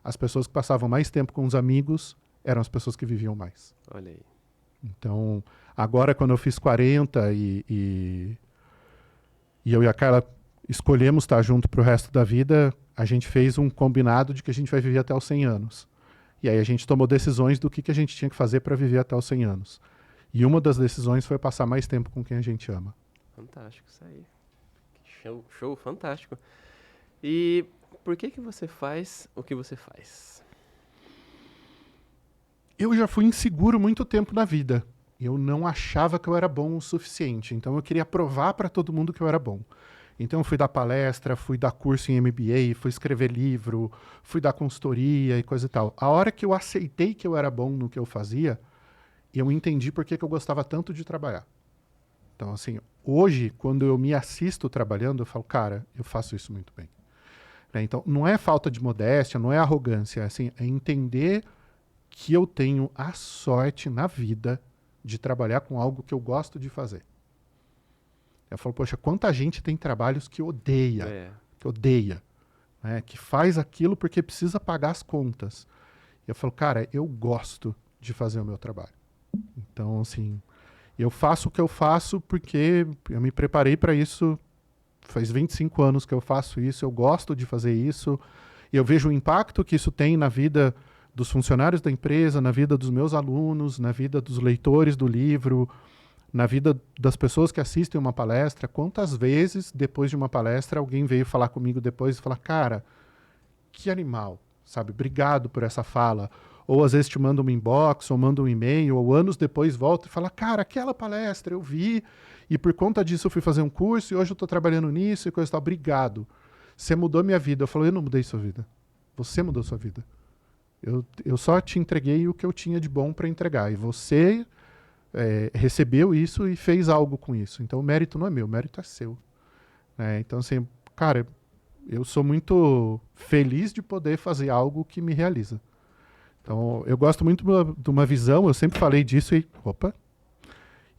as pessoas que passavam mais tempo com os amigos, eram as pessoas que viviam mais. Olha aí. Então, agora quando eu fiz 40 e eu e a Carla escolhemos estar junto para o resto da vida, a gente fez um combinado de que a gente vai viver até os 100 anos. E aí a gente tomou decisões do que a gente tinha que fazer para viver até os 100 anos. E uma das decisões foi passar mais tempo com quem a gente ama. Fantástico, isso aí. Show, show, fantástico. E por que você faz o que você faz? Eu já fui inseguro muito tempo na vida. Eu não achava que eu era bom o suficiente. Então eu queria provar para todo mundo que eu era bom. Então eu fui dar palestra, fui dar curso em MBA, fui escrever livro, fui dar consultoria e coisa e tal. A hora que eu aceitei que eu era bom no que eu fazia, eu entendi por que eu gostava tanto de trabalhar. Então, assim, hoje, quando eu me assisto trabalhando, eu falo, cara, eu faço isso muito bem. Né? Então, não é falta de modéstia, não é arrogância, assim, é entender que eu tenho a sorte na vida de trabalhar com algo que eu gosto de fazer. Eu falo, poxa, quanta gente tem trabalhos que odeia, né? Que faz aquilo porque precisa pagar as contas. Eu falo, cara, eu gosto de fazer o meu trabalho. Então, assim, eu faço o que eu faço porque eu me preparei para isso. Faz 25 anos que eu faço isso, eu gosto de fazer isso. E eu vejo o impacto que isso tem na vida dos funcionários da empresa, na vida dos meus alunos, na vida dos leitores do livro, na vida das pessoas que assistem uma palestra. Quantas vezes, depois de uma palestra, alguém veio falar comigo depois e falar, cara, que animal, sabe? Obrigado por essa fala. Ou às vezes te manda um inbox, ou manda um e-mail, ou anos depois volta e fala, cara, aquela palestra eu vi, e por conta disso eu fui fazer um curso, e hoje eu estou trabalhando nisso, e coisa e tal. Obrigado. Você mudou minha vida. Eu falo, eu não mudei sua vida. Você mudou sua vida. Eu só te entreguei o que eu tinha de bom para entregar. E você recebeu isso e fez algo com isso. Então o mérito não é meu, o mérito é seu. Então, assim, cara, eu sou muito feliz de poder fazer algo que me realiza. Então, eu gosto muito de uma visão, eu sempre falei disso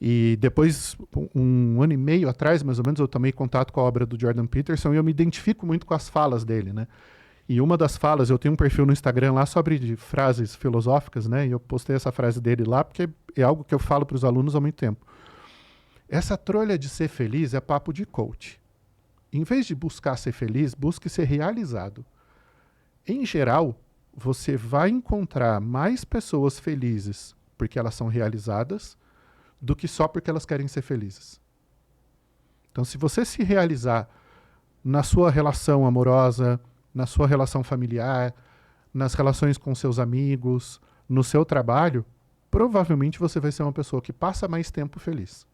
e depois, um ano e meio atrás, mais ou menos, eu tomei contato com a obra do Jordan Peterson e eu me identifico muito com as falas dele, né? E uma das falas, eu tenho um perfil no Instagram lá sobre frases filosóficas, né? E eu postei essa frase dele lá porque é algo que eu falo para os alunos há muito tempo. Essa trolha de ser feliz é papo de coach. Em vez de buscar ser feliz, busque ser realizado. Em geral, você vai encontrar mais pessoas felizes porque elas são realizadas do que só porque elas querem ser felizes. Então, se você se realizar na sua relação amorosa, na sua relação familiar, nas relações com seus amigos, no seu trabalho, provavelmente você vai ser uma pessoa que passa mais tempo feliz.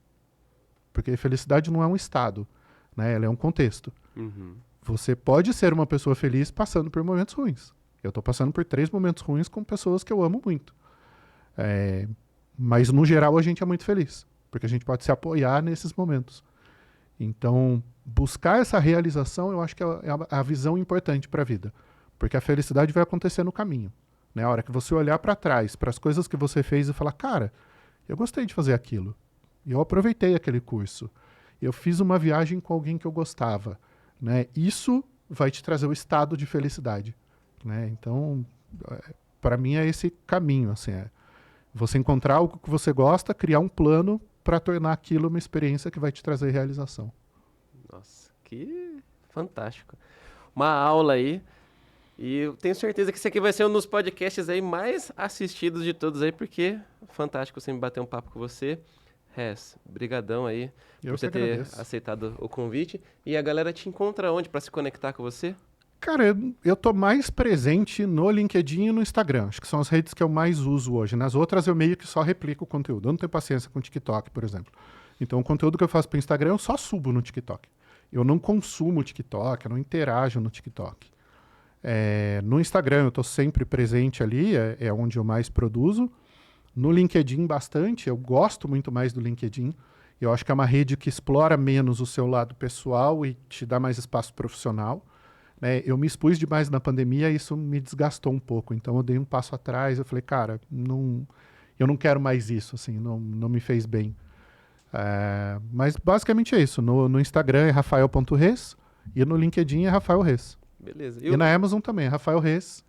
Porque felicidade não é um estado, né? Ela é um contexto. Uhum. Você pode ser uma pessoa feliz passando por momentos ruins. Eu estou passando por 3 momentos ruins com pessoas que eu amo muito. Mas, no geral, a gente é muito feliz. Porque a gente pode se apoiar nesses momentos. Então, buscar essa realização, eu acho que é a visão importante para a vida. Porque a felicidade vai acontecer no caminho. Né? A hora que você olhar para trás, para as coisas que você fez e falar, cara, eu gostei de fazer aquilo. Eu aproveitei aquele curso. Eu fiz uma viagem com alguém que eu gostava. Né? Isso vai te trazer o estado de felicidade. Né? Então, para mim é esse caminho. Assim, você encontrar algo que você gosta, criar um plano para tornar aquilo uma experiência que vai te trazer realização. Nossa, que fantástico. Uma aula aí. E eu tenho certeza que esse aqui vai ser um dos podcasts aí mais assistidos de todos aí, porque fantástico sempre bater um papo com você. Res, brigadão aí por você ter aceitado o convite. E a galera te encontra onde para se conectar com você? Cara, eu tô mais presente no LinkedIn e no Instagram. Acho que são as redes que eu mais uso hoje. Nas outras eu meio que só replico o conteúdo. Eu não tenho paciência com o TikTok, por exemplo. Então o conteúdo que eu faço para o Instagram eu só subo no TikTok. Eu não consumo o TikTok, eu não interajo no TikTok. No Instagram eu estou sempre presente ali, é onde eu mais produzo. No LinkedIn bastante, eu gosto muito mais do LinkedIn. Eu acho que é uma rede que explora menos o seu lado pessoal e te dá mais espaço profissional. Eu me expus demais na pandemia e isso me desgastou um pouco. Então eu dei um passo atrás, eu falei, cara, eu não quero mais isso, assim, não me fez bem. Mas basicamente é isso. No Instagram é rafael.res e no LinkedIn é Rafael Res. Beleza. E na Amazon também, Rafael Res,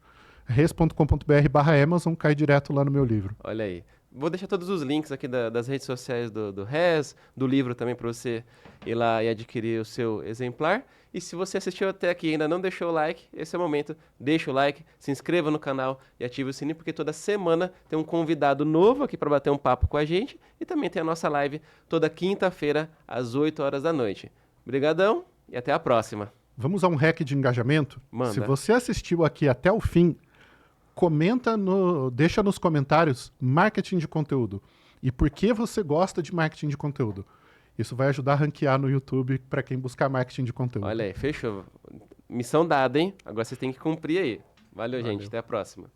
res.com.br/Amazon, cai direto lá no meu livro. Olha aí. Vou deixar todos os links aqui das redes sociais do Rez, do livro também para você ir lá e adquirir o seu exemplar. E se você assistiu até aqui e ainda não deixou o like, esse é o momento. Deixa o like, se inscreva no canal e ative o sininho, porque toda semana tem um convidado novo aqui para bater um papo com a gente. E também tem a nossa live toda quinta-feira, às 8 horas da noite. Obrigadão e até a próxima. Vamos a um hack de engajamento? Manda. Se você assistiu aqui até o fim, deixa nos comentários marketing de conteúdo. E por que você gosta de marketing de conteúdo? Isso vai ajudar a ranquear no YouTube para quem buscar marketing de conteúdo. Olha aí, fechou. Missão dada, hein? Agora vocês têm que cumprir aí. Valeu, gente. Até a próxima.